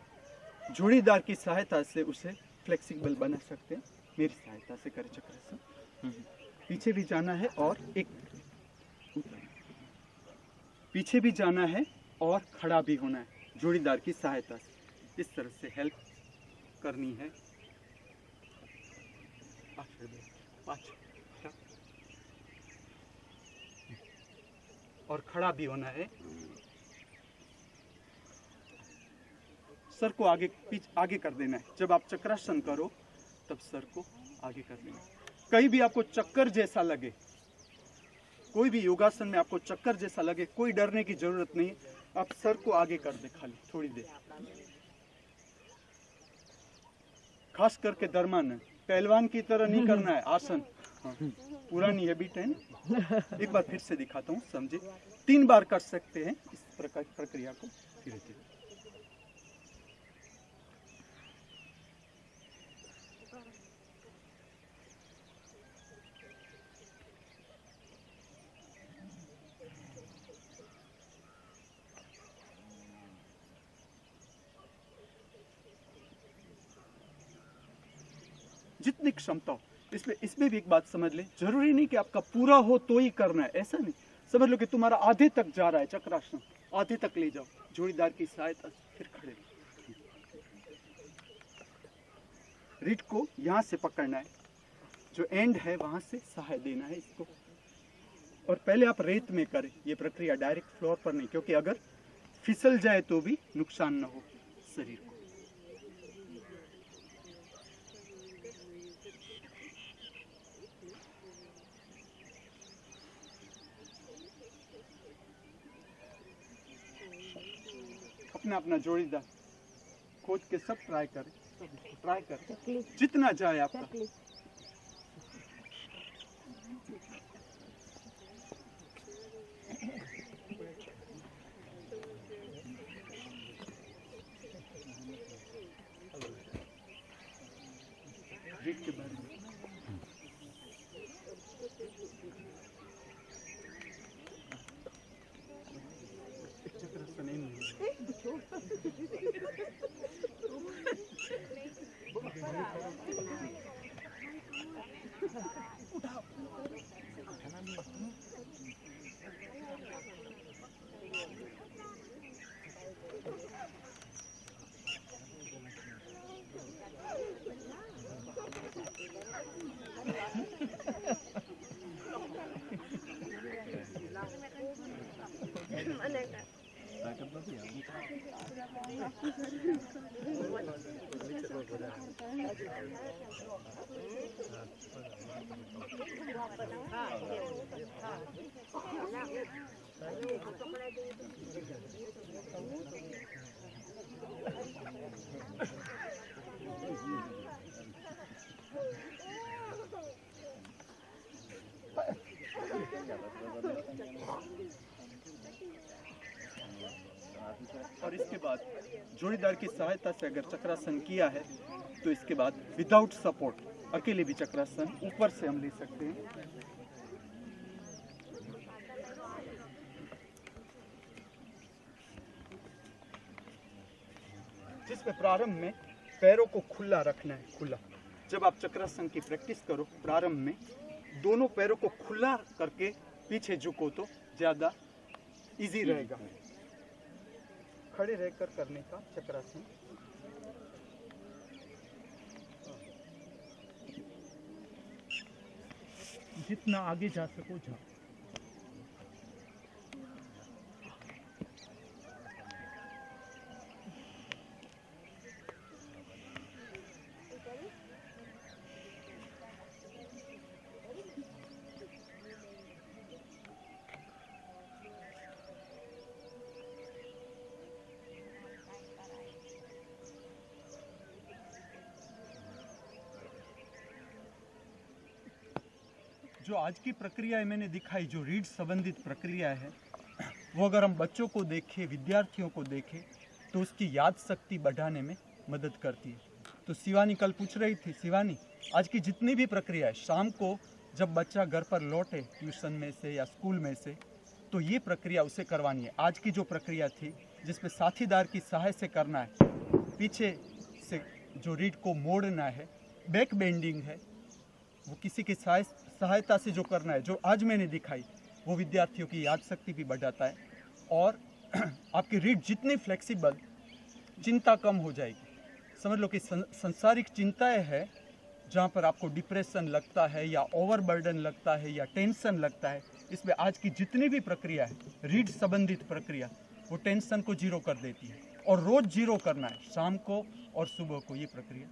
जोड़ीदार की सहायता से उसे फ्लेक्सिबल बना सकते हैं। मेरी सहायता से करें चक्रासन। पीछे भी जाना है और एक पीछे भी जाना है और खड़ा भी होना है, जोड़ीदार की सहायता से। इस तरह से हेल्प करनी है। और खड़ा भी होना है। सर को आगे कर देना है। जब आप चक्रासन करो तब सर को आगे कर देना है। कहीं भी आपको चक्कर जैसा लगे, कोई भी योगासन में आपको चक्कर जैसा लगे, कोई डरने की जरूरत नहीं। आप सर को आगे कर दे, खाली थोड़ी देर। खास करके दरमान, पहलवान की तरह नहीं करना है आसन। हाँ, पुरानी हैबिट है ना। एक बार फिर से दिखाता हूँ, समझे। 3 बार कर सकते हैं इस प्रकार प्रक्रिया को, धीरे धीरे। जितनी क्षमता हो। इसमें भी एक बात समझ ले, जरूरी नहीं कि आपका पूरा हो तो ही करना है, ऐसा नहीं। समझ लो कि तुम्हारा आधे तक जा रहा है चक्रासन, आधे तक ले जाओ, जोड़ीदार की सहायता से फिर खड़े। रीढ़ को यहाँ से पकड़ना है, जो एंड है वहां से सहाय देना है इसको। और पहले आप रेत में करें ये प्रक्रिया, डायरेक्ट फ्लोर पर नहीं, क्योंकि अगर फिसल जाए तो भी नुकसान न हो शरीर को। अपना जोड़ीदार खोज के सब ट्राई करें, जितना जाए आपका। रीढ़ के बारे में चक्रासन नहीं और इसके बाद जोड़ीदार की सहायता से अगर चक्रासन किया है तो इसके बाद विदाउट सपोर्ट अकेले भी चक्रासन ऊपर से हम ले सकते हैं। जिसमें प्रारंभ में पैरों को खुला रखना है, खुला। जब आप चक्रासन की प्रैक्टिस करो प्रारंभ में दोनों पैरों को खुला करके पीछे झुको तो ज्यादा इजी रहेगा। खड़े रहकर करने का चक्रासन। जितना आगे जा सको जाओ। जो आज की प्रक्रिया है मैंने दिखाई, जो रीढ़ संबंधित प्रक्रिया है, वो अगर हम बच्चों को देखें, विद्यार्थियों को देखें तो उसकी याद शक्ति बढ़ाने में मदद करती है। तो शिवानी कल पूछ रही थी, शिवानी आज की जितनी भी प्रक्रिया है, शाम को जब बच्चा घर पर लौटे ट्यूशन में से या स्कूल में से, तो ये प्रक्रिया उसे करवानी है। आज की जो प्रक्रिया थी जिसमें साथीदार की सहायता से करना है, पीछे से जो रीढ़ को मोड़ना है, बैक बेंडिंग है, वो किसी की सहायता से जो करना है, जो आज मैंने दिखाई, वो विद्यार्थियों की याद शक्ति भी बढ़ाता है और आपकी रीढ़ जितनी फ्लेक्सिबल, चिंता कम हो जाएगी। समझ लो कि संसारिक चिंताएं हैं जहाँ पर आपको डिप्रेशन लगता है या ओवरबर्डन लगता है या टेंशन लगता है, इसमें आज की जितनी भी प्रक्रिया है, रीढ़ संबंधित प्रक्रिया, वो टेंशन को जीरो कर देती है। और रोज जीरो करना है, शाम को और सुबह को ये प्रक्रिया